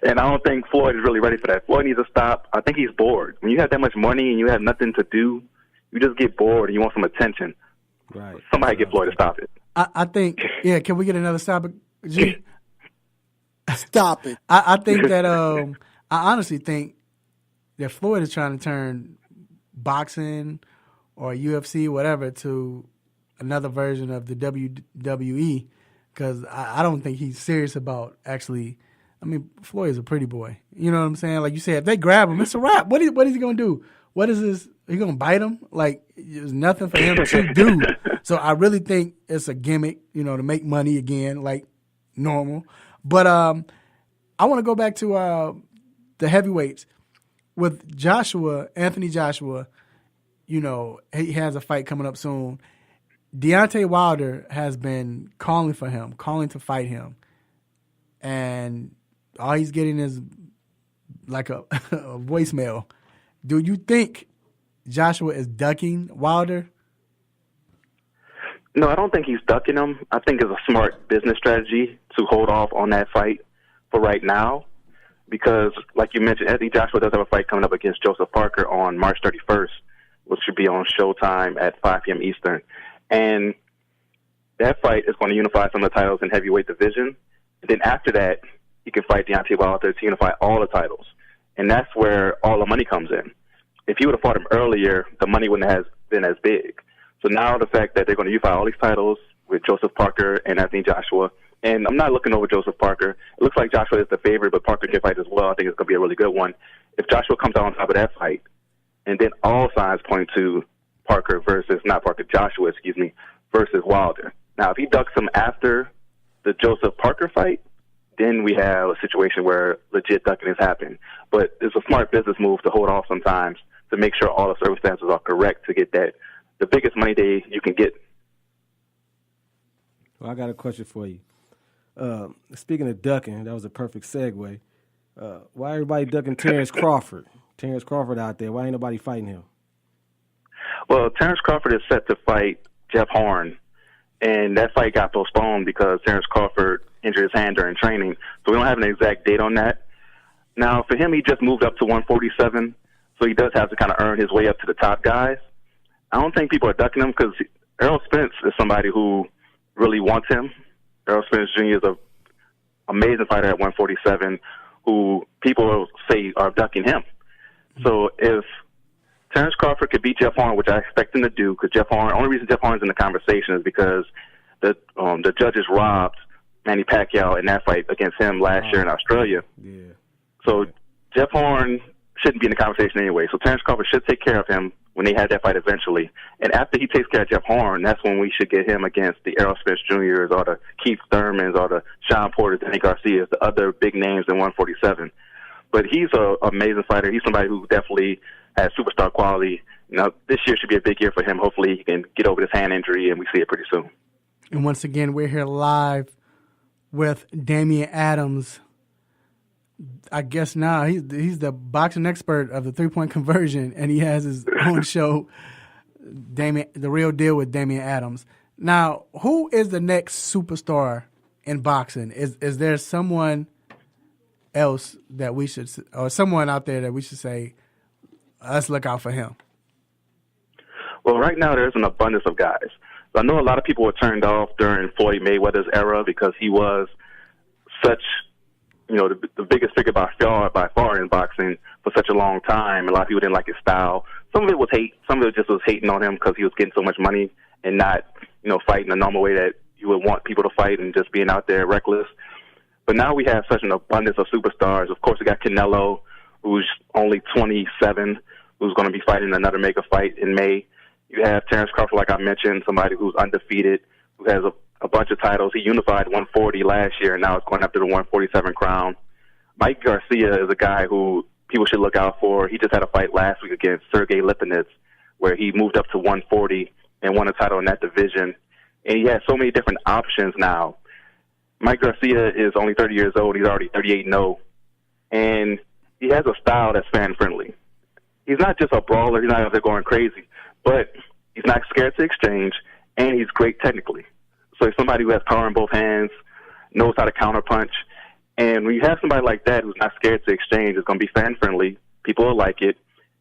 And I don't think Floyd is really ready for that. Floyd needs to stop. I think he's bored. When you have that much money and you have nothing to do, you just get bored and you want some attention. Right. Somebody get Floyd to stop it. I think, can we get another stop? G? Stop it. I think that, I honestly think that Floyd is trying to turn boxing or UFC, whatever, to another version of the WWE, because I don't think he's serious about actually. I mean, Floyd is a pretty boy. You know what I'm saying? Like you said, if they grab him, it's a wrap. What is he going to do? What is this? He going to bite him? Like, there's nothing for him to do. So I really think it's a gimmick, to make money again, like normal. But I want to go back to the heavyweights. With Anthony Joshua, he has a fight coming up soon. Deontay Wilder has been calling to fight him. And all he's getting is like a voicemail. Do you think Joshua is ducking Wilder? No, I don't think he's ducking him. I think it's a smart business strategy to hold off on that fight for right now. Because, like you mentioned, Anthony Joshua does have a fight coming up against Joseph Parker on March 31st, which should be on Showtime at 5 p.m. Eastern. And that fight is going to unify some of the titles in heavyweight division. And then after that, he can fight Deontay Wilder to unify all the titles. And that's where all the money comes in. If he would have fought him earlier, the money wouldn't have been as big. So now the fact that they're going to unify all these titles with Joseph Parker and Anthony Joshua, and I'm not looking over Joseph Parker. It looks like Joshua is the favorite, but Parker can fight as well. I think it's going to be a really good one. If Joshua comes out on top of that fight, and then all signs point to Joshua versus Wilder. Now, if he ducks him after the Joseph Parker fight, then we have a situation where legit ducking is happening. But it's a smart business move to hold off sometimes to make sure all the circumstances are correct to get that the biggest money day you can get. Well, I got a question for you. Speaking of ducking, that was a perfect segue. Why everybody ducking Terrence Crawford? Terrence Crawford out there. Why ain't nobody fighting him? Well, Terrence Crawford is set to fight Jeff Horn, and that fight got postponed because Terrence Crawford injured his hand during training. So we don't have an exact date on that. Now, for him, he just moved up to 147, so he does have to kind of earn his way up to the top guys. I don't think people are ducking him because Errol Spence is somebody who really wants him. Errol Spence Jr. is an amazing fighter at 147 who people say are ducking him. So if Terrence Crawford could beat Jeff Horn, which I expect him to do, because Jeff Horn, only reason Jeff Horn's in the conversation is because the judges robbed Manny Pacquiao in that fight against him last year in Australia. Yeah. So Jeff Horn shouldn't be in the conversation anyway. So Terrence Crawford should take care of him when they had that fight eventually. And after he takes care of Jeff Horn, that's when we should get him against the Errol Spence Jr.'s or the Keith Thurmans or the Sean Porters, Danny Garcias, the other big names in 147. But he's an amazing fighter. He's somebody who definitely has superstar quality. This year should be a big year for him. Hopefully he can get over this hand injury, and we see it pretty soon. And once again, we're here live with Damian Adams. I guess now he's the boxing expert of the three-point conversion, and he has his own show, The Real Deal with Damian Adams. Now, who is the next superstar in boxing? Is there someone else that we should, or someone out there that we should say, let's look out for him? Well, right now there's an abundance of guys. I know a lot of people were turned off during Floyd Mayweather's era because he was such, the biggest figure by far in boxing for such a long time. A lot of people didn't like his style. Some of it was hate. Some of it just was hating on him because he was getting so much money and not, fighting the normal way that you would want people to fight and just being out there reckless. But now we have such an abundance of superstars. Of course, we got Canelo, who's only 27, who's going to be fighting another mega fight in May. You have Terrence Crawford, like I mentioned, somebody who's undefeated, who has a bunch of titles. He unified 140 last year, and now it's going after the 147 crown. Mike Garcia is a guy who people should look out for. He just had a fight last week against Sergey Lipinets, where he moved up to 140 and won a title in that division. And he has so many different options now. Mike Garcia is only 30 years old. He's already 38-0. And he has a style that's fan-friendly. He's not just a brawler. He's not out there going crazy. But he's not scared to exchange, and he's great technically. So he's somebody who has power in both hands, knows how to counterpunch. And when you have somebody like that who's not scared to exchange, it's going to be fan-friendly. People will like it.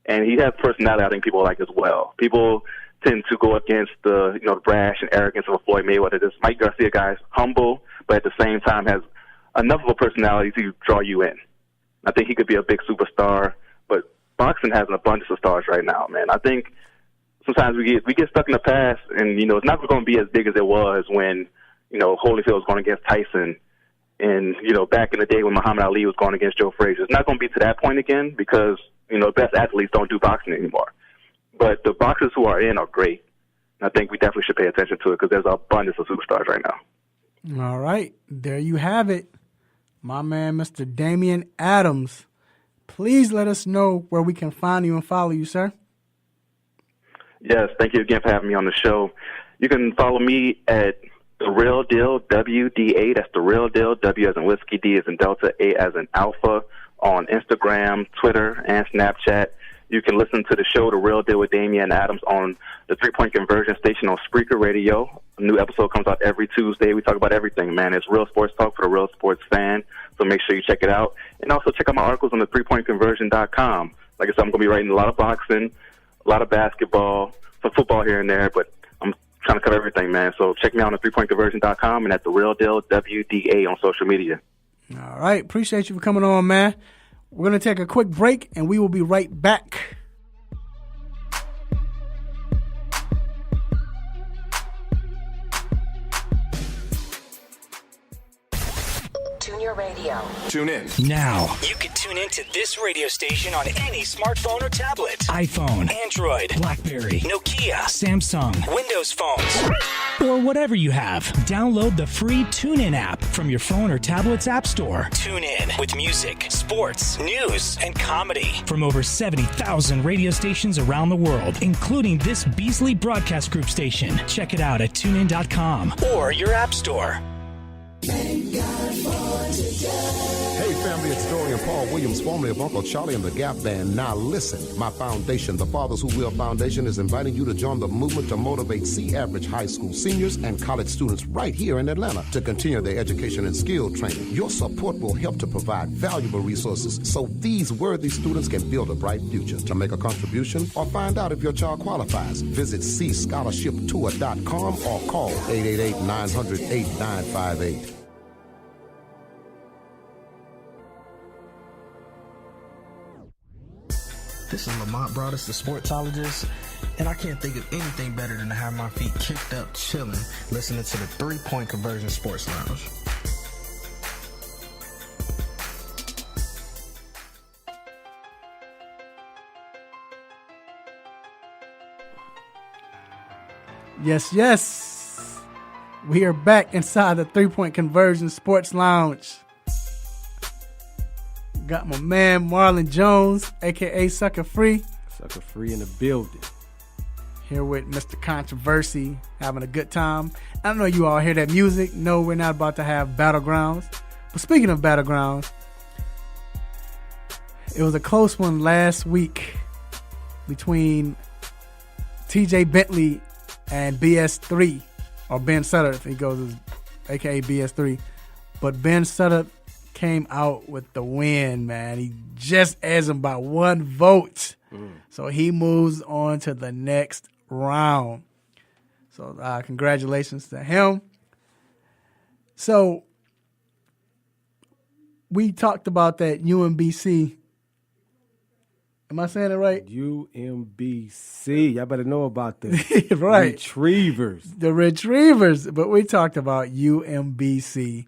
And he has personality I think people like as well. People tend to go against the brash and arrogance of a Floyd Mayweather. This Mike Garcia guy is humble, but at the same time has enough of a personality to draw you in. I think he could be a big superstar, but boxing has an abundance of stars right now, man. I think sometimes we get stuck in the past, and it's not going to be as big as it was when Holyfield was going against Tyson, and back in the day when Muhammad Ali was going against Joe Frazier. It's not going to be to that point again because the best athletes don't do boxing anymore. But the boxers who are in are great. And I think we definitely should pay attention to it because there's an abundance of superstars right now. All right. There you have it. My man, Mr. Damian Adams. Please let us know where we can find you and follow you, sir. Yes, thank you again for having me on the show. You can follow me at The Real Deal, WDA. That's The Real Deal, W as in whiskey, D as in Delta, A as in Alpha, on Instagram, Twitter, and Snapchat. You can listen to the show, The Real Deal with Damian Adams, on the 3 Point Conversion station on Spreaker Radio. A new episode comes out every Tuesday. We talk about everything, man. It's real sports talk for the real sports fan, so make sure you check it out. And also check out my articles on the 3pointconversion.com. Like I said, I'm going to be writing a lot of boxing, a lot of basketball, some football here and there, but I'm trying to cover everything, man. So check me out on the 3pointconversion.com and at The Real Deal, WDA, on social media. All right. Appreciate you for coming on, man. We're going to take a quick break, and we will be right back. Tune your radio. Tune in. Now. You can tune into this radio station on any smartphone or tablet. iPhone. Android. BlackBerry. Nokia. Samsung. Windows phones. Or whatever you have. Download the free TuneIn app from your phone or tablet's app store. Tune in with music, sports, news, and comedy. From over 70,000 radio stations around the world, including this Beasley Broadcast Group station. Check it out at TuneIn.com. Or your app store. Thank God for today. Hey family, it's Dorian Paul Williams, formerly of Uncle Charlie and the Gap Band. Now listen, my foundation, the Fathers Who Will Foundation, is inviting you to join the movement to motivate C-average high school seniors and college students right here in Atlanta to continue their education and skill training. Your support will help to provide valuable resources so these worthy students can build a bright future. To make a contribution or find out if your child qualifies, visit cscholarshiptour.com or call 888-900-8958. This is Lamont Broadus, the sportologist, and I can't think of anything better than to have my feet kicked up, chilling, listening to the 3 Point Conversion Sports Lounge. Yes, yes. We are back inside the 3 Point Conversion Sports Lounge. Got my man Marlon Jones, a.k.a. Sucker Free. Sucker Free in the building. Here with Mr. Controversy, having a good time. I don't know you all hear that music. No, we're not about to have battlegrounds. But speaking of battlegrounds, it was a close one last week between TJ Bentley and BS3, or Ben Sutter, he goes as a.k.a. BS3. But Ben Sutter came out with the win, man. He just edged him by 1 vote. So he moves on to the next round. So congratulations to him. So we talked about that UMBC. Am I saying it right? UMBC. Y'all better know about the right. Retrievers. The Retrievers. But we talked about UMBC.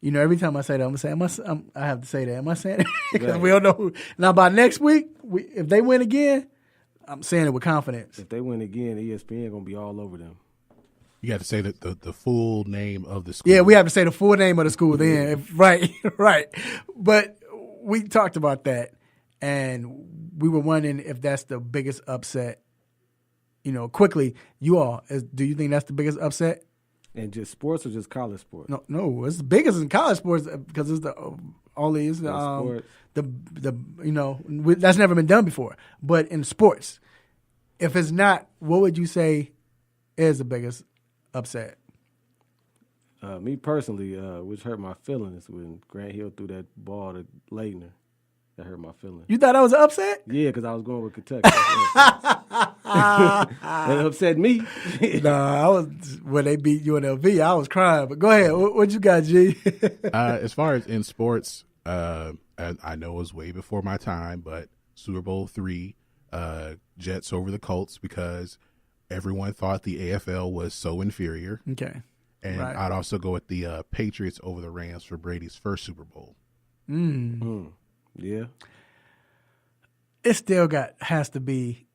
You know, every time I say that, I'm going to say, I have to say that. Am I saying it? Because we don't know who. Now, by next week, if they win again, I'm saying it with confidence. If they win again, ESPN going to be all over them. You got to say the full name of the school. Yeah, we have to say the full name of the school then. Right, right. But we talked about that. and we were wondering if that's the biggest upset. Quickly, do you think that's the biggest upset? And just sports or just college sports? No, it's the biggest in college sports because it's that's never been done before. But in sports, if it's not, what would you say is the biggest upset? Me personally, which hurt my feelings when Grant Hill threw that ball to Leitner. That hurt my feelings. You thought that was an upset? Yeah, because I was going with Kentucky. That upset me. I was when they beat UNLV. I was crying. But go ahead. What you got, G? As far as in sports, I know it was way before my time, but Super Bowl III, Jets over the Colts because everyone thought the AFL was so inferior. Okay. And right. I'd also go with the Patriots over the Rams for Brady's first Super Bowl. Yeah. It still has to be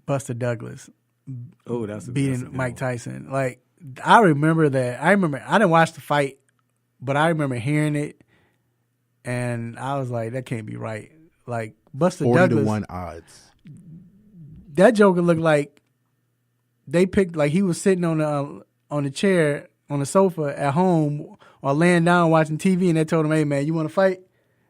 Buster Douglas beating Mike Tyson. Like, I remember that. I didn't watch the fight, but I remember hearing it, and I was like, that can't be right. Like, Buster 40 Douglas. 40-1 odds. That Joker looked like they picked, like he was sitting on the chair, on the sofa at home or laying down watching TV, and they told him, hey, man, you want to fight?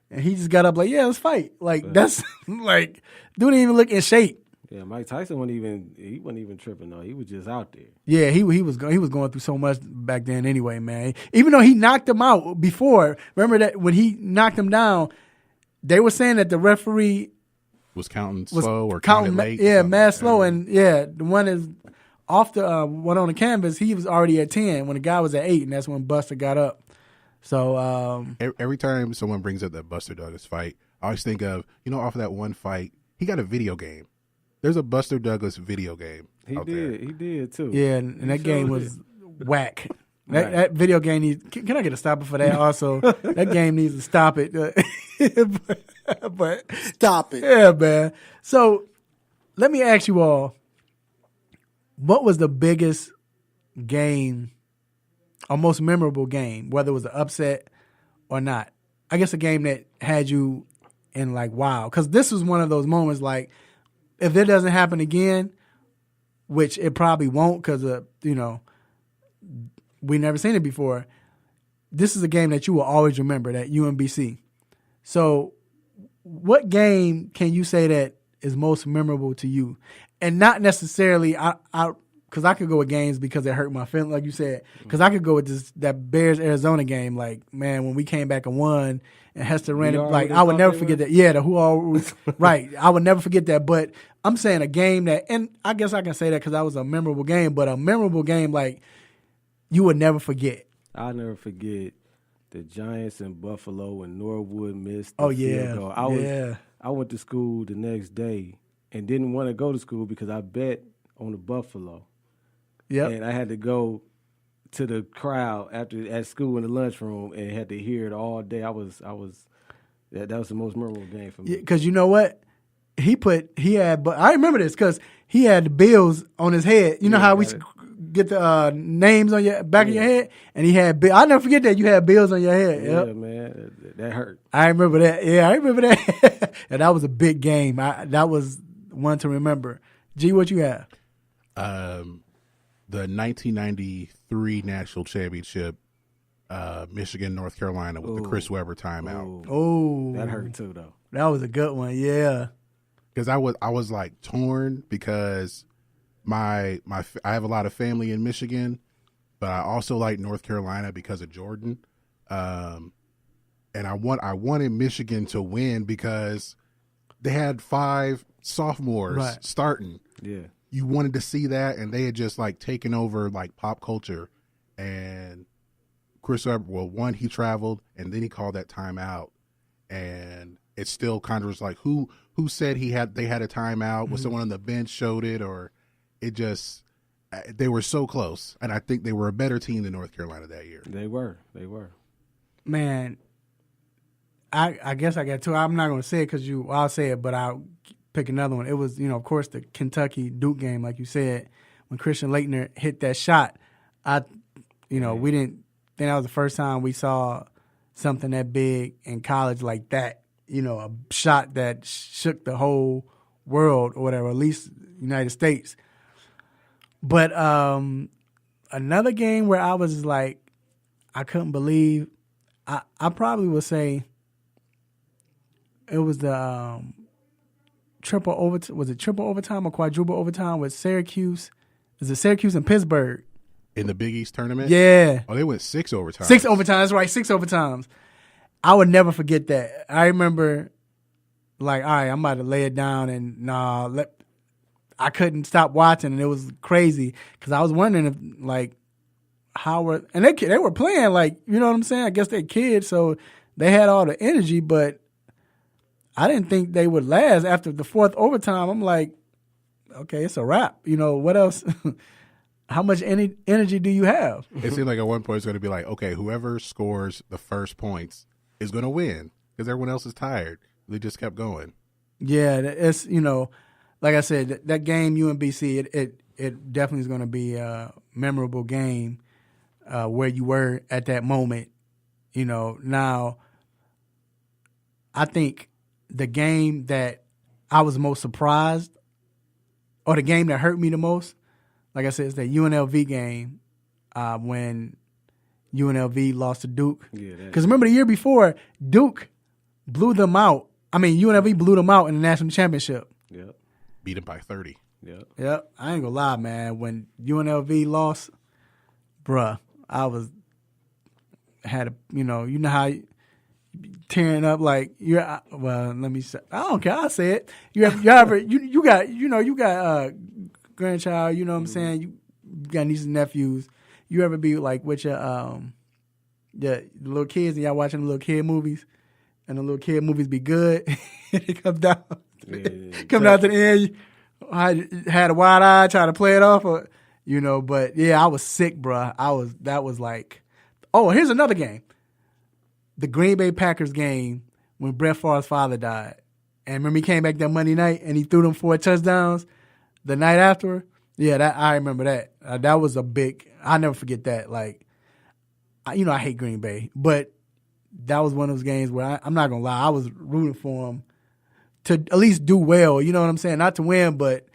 And he just got up like, yeah, let's fight. Like, that's like, dude didn't even look in shape. Yeah, Mike Tyson wasn't even tripping though. He was just out there. Yeah, he was going through so much back then anyway, man. Even though he knocked him out before, remember that when he knocked him down, they were saying that the referee was counting slow or counting late. Yeah, mad slow, and the one is off the one on the canvas. He was already at 10 when the guy was at 8, and that's when Buster got up. So every time someone brings up that Buster Douglas fight, I always think of off of that one fight, he got a video game. There's a Buster Douglas video game. He did too. Yeah, and that game was whack. That video game needs. Can I get a stopper for that? Also, that game needs to stop it. but stop it. Yeah, man. So let me ask you all: what was the biggest game, or most memorable game, whether it was an upset or not? I guess a game that had you in like wow, because this was one of those moments like. If it doesn't happen again, which it probably won't because, we never seen it before, this is a game that you will always remember, that UMBC. So what game can you say that is most memorable to you? And not necessarily, because I could go with games because it hurt my feelings, like you said, because I could go with that Bears-Arizona game, like, man, when we came back and won, and Hester ran it, like, I would never forget that. Yeah, right. I would never forget that. But I'm saying a game that, and I guess I can say that because that was a memorable game, but a memorable game like you would never forget. I'll never forget the Giants in Buffalo when Norwood missed the field goal. I went to school the next day and didn't want to go to school because I bet on the Buffalo. Yep. And I had to go to the crowd at school in the lunchroom and had to hear it all day. That was the most memorable game for me. Because you know what? I remember this because he had the bills on his head. You know how we get the names on your back of your head? And he had bills. I'll never forget that you had bills on your head. Yeah, yep. Man. That hurt. I remember that. Yeah, I remember that. And that was a big game. That was one to remember. G, what you have? The 1993 National Championship, Michigan, North Carolina, with the Chris Webber timeout. Oh, that hurt too, though. That was a good one, yeah. Because I was like torn because I have a lot of family in Michigan, but I also like North Carolina because of Jordan, and I wanted Michigan to win because they had 5 sophomores starting. Yeah. You wanted to see that, and they had just like taken over like pop culture. And Chris Webber, one, he traveled, and then he called that timeout, and it still kind of was like who said they had a timeout? Mm-hmm. Was someone on the bench showed it, or it just they were so close, and I think they were a better team than North Carolina that year. They were. Man, I guess I got 2. I'm not going to say it because I'll say it, but I'll pick another one. It was, of course, the Kentucky Duke game, like you said, when Christian Laettner hit that shot. We didn't think that was the first time we saw something that big in college like that. You know, a shot that shook the whole world or whatever, at least United States. But another game where I was like, I couldn't believe, I probably would say it was the triple overtime. Was it triple overtime or quadruple overtime with Syracuse? Is it Syracuse and Pittsburgh? In the Big East tournament? Yeah. Oh, they went 6 overtimes. 6 overtimes, that's right, 6 overtimes. I would never forget that. I remember, like, all right, I'm about to lay it down, and I couldn't stop watching, and it was crazy because I was wondering if, like, and they were playing, like, you know what I'm saying? I guess they're kids, so they had all the energy, but I didn't think they would last after the 4th overtime. I'm like, okay, it's a wrap. You know, what else? How much energy do you have? It seemed like at one point it's going to be like, okay, whoever scores the first points is going to win because everyone else is tired. They just kept going. Yeah, it's, you know, like I said, that game, UMBC, it definitely is going to be a memorable game where you were at that moment. You know, now I think the game that I was most surprised or the game that hurt me the most, like I said, it's that UNLV game when UNLV lost to Duke. Because remember the year before, Duke blew them out. I mean, UNLV blew them out in the national championship. Yep. Beat them by 30. Yep. I ain't gonna lie, man. When UNLV lost, bruh, you know how tearing up like let me say, I don't care, I'll say it. You got grandchild, you know what I'm saying? You got nieces and nephews. You ever be like with your the little kids and y'all watching the little kid movies and the little kid movies be good and it comes down down to the end, I had a wide eye trying to play it off, you know, but yeah, I was sick, bruh. That was like, oh, here's another game. The Green Bay Packers game when Brett Favre's father died. And remember he came back that Monday night and he threw them 4 touchdowns the night after? Yeah, I remember that. That was a big, I'll never forget that. Like, I hate Green Bay, but that was one of those games where I'm not going to lie, I was rooting for him to at least do well, you know what I'm saying? Not to win, but,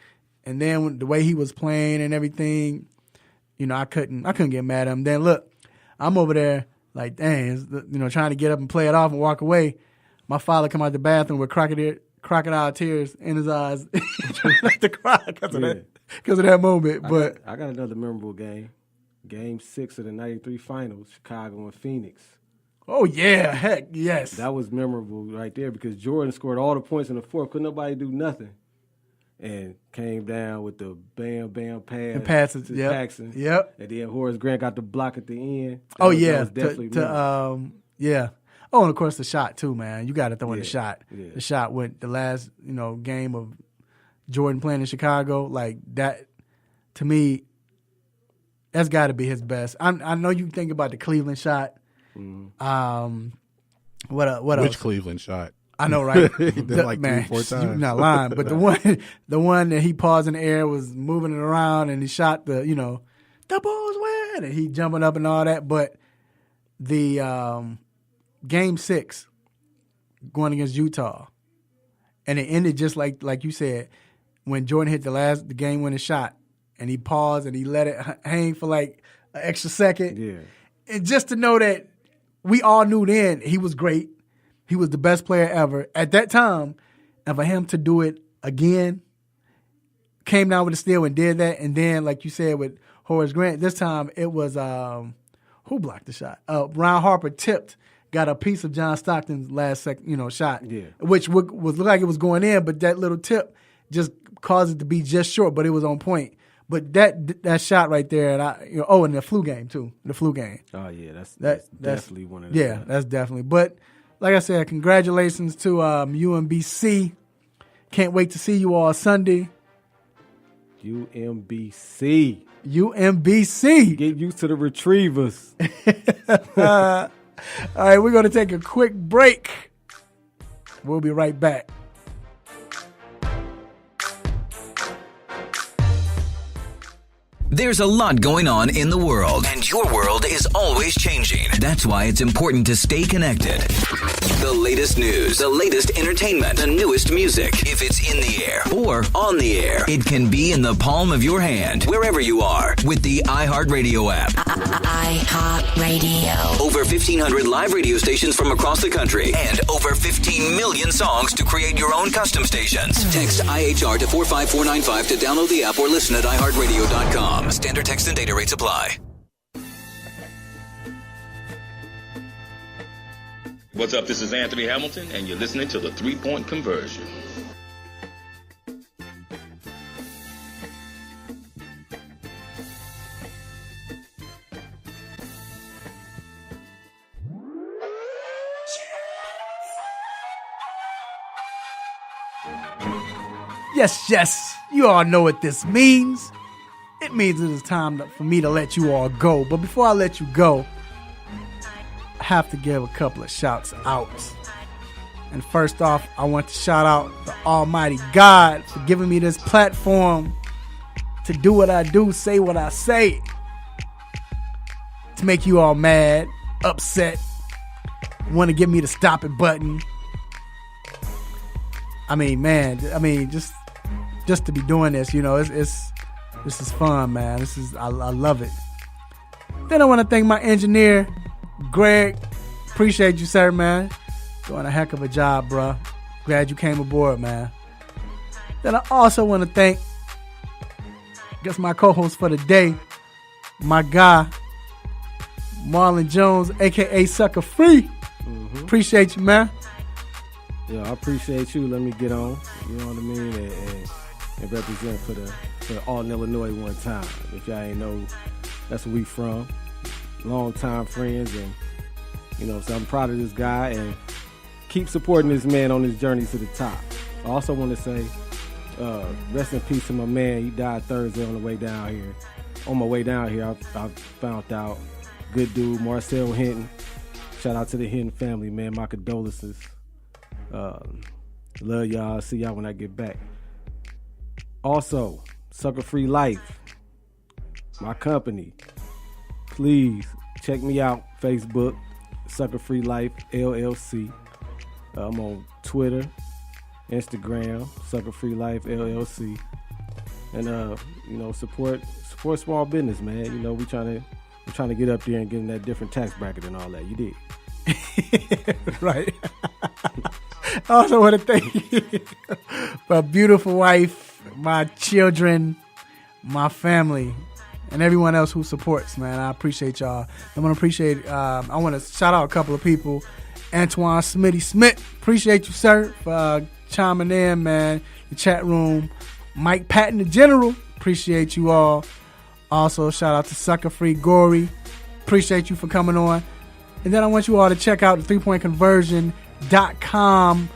and then the way he was playing and everything, you know, I couldn't get mad at him. Then look, I'm over there like, dang, you know, trying to get up and play it off and walk away. My father come out the bathroom with crocodile tears in his eyes, trying not to cry because of that moment. But I got another memorable game. Game 6 of the 93 finals, Chicago and Phoenix. Oh, yeah, heck, yes. That was memorable right there because Jordan scored all the points in the 4th. Couldn't nobody do nothing. And came down with the bam, bam pass. And passes, to Paxson. Yep. And then Horace Grant got the block at the end. That was definitely yeah. Oh, and of course the shot too, man. You got to throw in the shot. Yeah. The shot went the last, game of Jordan playing in Chicago. Like that, to me, that's got to be his best. I know you think about the Cleveland shot. Mm-hmm. What else? Which Cleveland shot? I know, right? Like man, 3-4 times. You're not lying. But the one that he paused in the air was moving it around and he shot the ball's wet and he jumping up and all that. But the game 6 going against Utah, and it ended just like you said when Jordan hit the game winning shot and he paused and he let it hang for like an extra second. Yeah, and just to know that we all knew then he was great. He was the best player ever at that time, and for him to do it again, came down with a steal and did that, and then, like you said, with Horace Grant, this time it was who blocked the shot? Ron Harper tipped, got a piece of John Stockton's last shot, which was looked like it was going in, but that little tip just caused it to be just short, but it was on point. But that shot right there, and and the flu game too, Oh yeah, that's definitely one of them. Yeah, that's definitely. But like I said, congratulations to UMBC. Can't wait to see you all Sunday. UMBC. Get used to the Retrievers. All right, we're going to take a quick break. We'll be right back. There's a lot going on in the world, and your world is always changing. That's why it's important to stay connected. The latest news, the latest entertainment, the newest music. If it's in the air or on the air, it can be in the palm of your hand, wherever you are, with the iHeartRadio app. iHeartRadio. Over 1,500 live radio stations from across the country, and over 15 million songs to create your own custom stations. Text IHR to 45495 to download the app or listen at iHeartRadio.com. Standard text and data rates apply. What's up? This is Anthony Hamilton, and you're listening to the 3-Point Conversion. Yes, you all know what this means. It means it is time for me to let you all go. But before I let you go, I have to give a couple of shouts out. And first off, I want to shout out the Almighty God for giving me this platform to do what I do, say what I say, to make you all mad, upset, want to give me the stop it button. I mean, man, just to be doing this, this is fun, man. I love it. Then I want to thank my engineer, Greg. Appreciate you, sir, man. Doing a heck of a job, bro. Glad you came aboard, man. Then I also want to thank, my co-host for the day, my guy, Marlon Jones, a.k.a. Sucker Free. Mm-hmm. Appreciate you, man. Yeah, I appreciate you. Let me get on. You know what I mean? And represent for all Illinois one time. If y'all ain't know, that's where we from. Long time friends, and so I'm proud of this guy and keep supporting this man on his journey to the top. I also want to say, rest in peace to my man. He died Thursday on the way down here. On my way down here, I found out. Good dude, Marcel Hinton. Shout out to the Hinton family, man. My condolences. Love y'all. See y'all when I get back. Also, Sucker Free Life, my company. Please check me out. Facebook, Sucker Free Life LLC. I'm on Twitter, Instagram, Sucker Free Life LLC. And support small business, man. We're trying to get up there and get in that different tax bracket and all that. You did. Right. I also want to thank you, my beautiful wife, my children, my family, and everyone else who supports, man. I appreciate y'all. I want to shout out a couple of people. Antoine Smitty Smith, appreciate you, sir, for chiming in, man. The chat room. Mike Patton, the General, appreciate you all. Also, shout out to Sucker Free Gory. Appreciate you for coming on. And then I want you all to check out the 3pointconversion.com,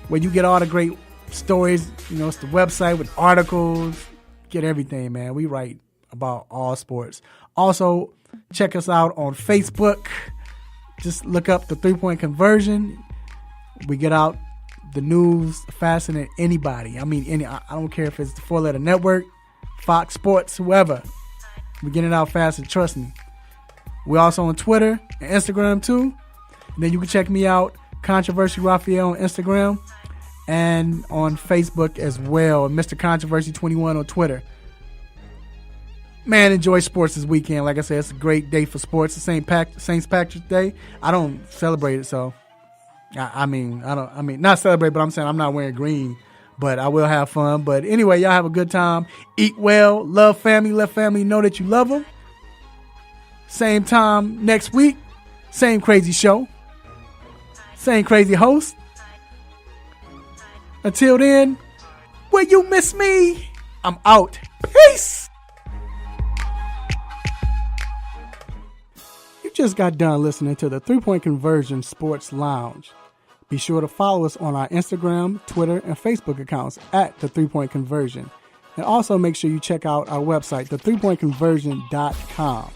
where you get all the great stories. It's the website with articles. Get everything, man. We write about all sports. Also, check us out on Facebook. Just look up the 3-Point Conversion. We get out the news faster than anybody. I don't care if it's the 4-letter network, Fox Sports, whoever. We get it out faster, trust me. We're also on Twitter and Instagram too. And then you can check me out, Controversy Raphael on Instagram and on Facebook as well. Mr. Controversy 21 on Twitter. Man, enjoy sports this weekend. Like I said, it's a great day for sports. It's St. Patrick's Day. I don't celebrate it, so not celebrate, but I'm saying I'm not wearing green. But I will have fun. But anyway, y'all have a good time. Eat well, love family, let family know that you love them. Same time next week, same crazy show, same crazy host. Until then, will you miss me? I'm out. Peace. You just got done listening to the 3-Point Conversion Sports Lounge. Be sure to follow us on our Instagram, Twitter, and Facebook accounts at the 3-Point Conversion. And also make sure you check out our website, the3pointconversion.com.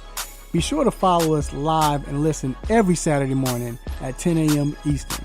Be sure to follow us live and listen every Saturday morning at 10 a.m. Eastern.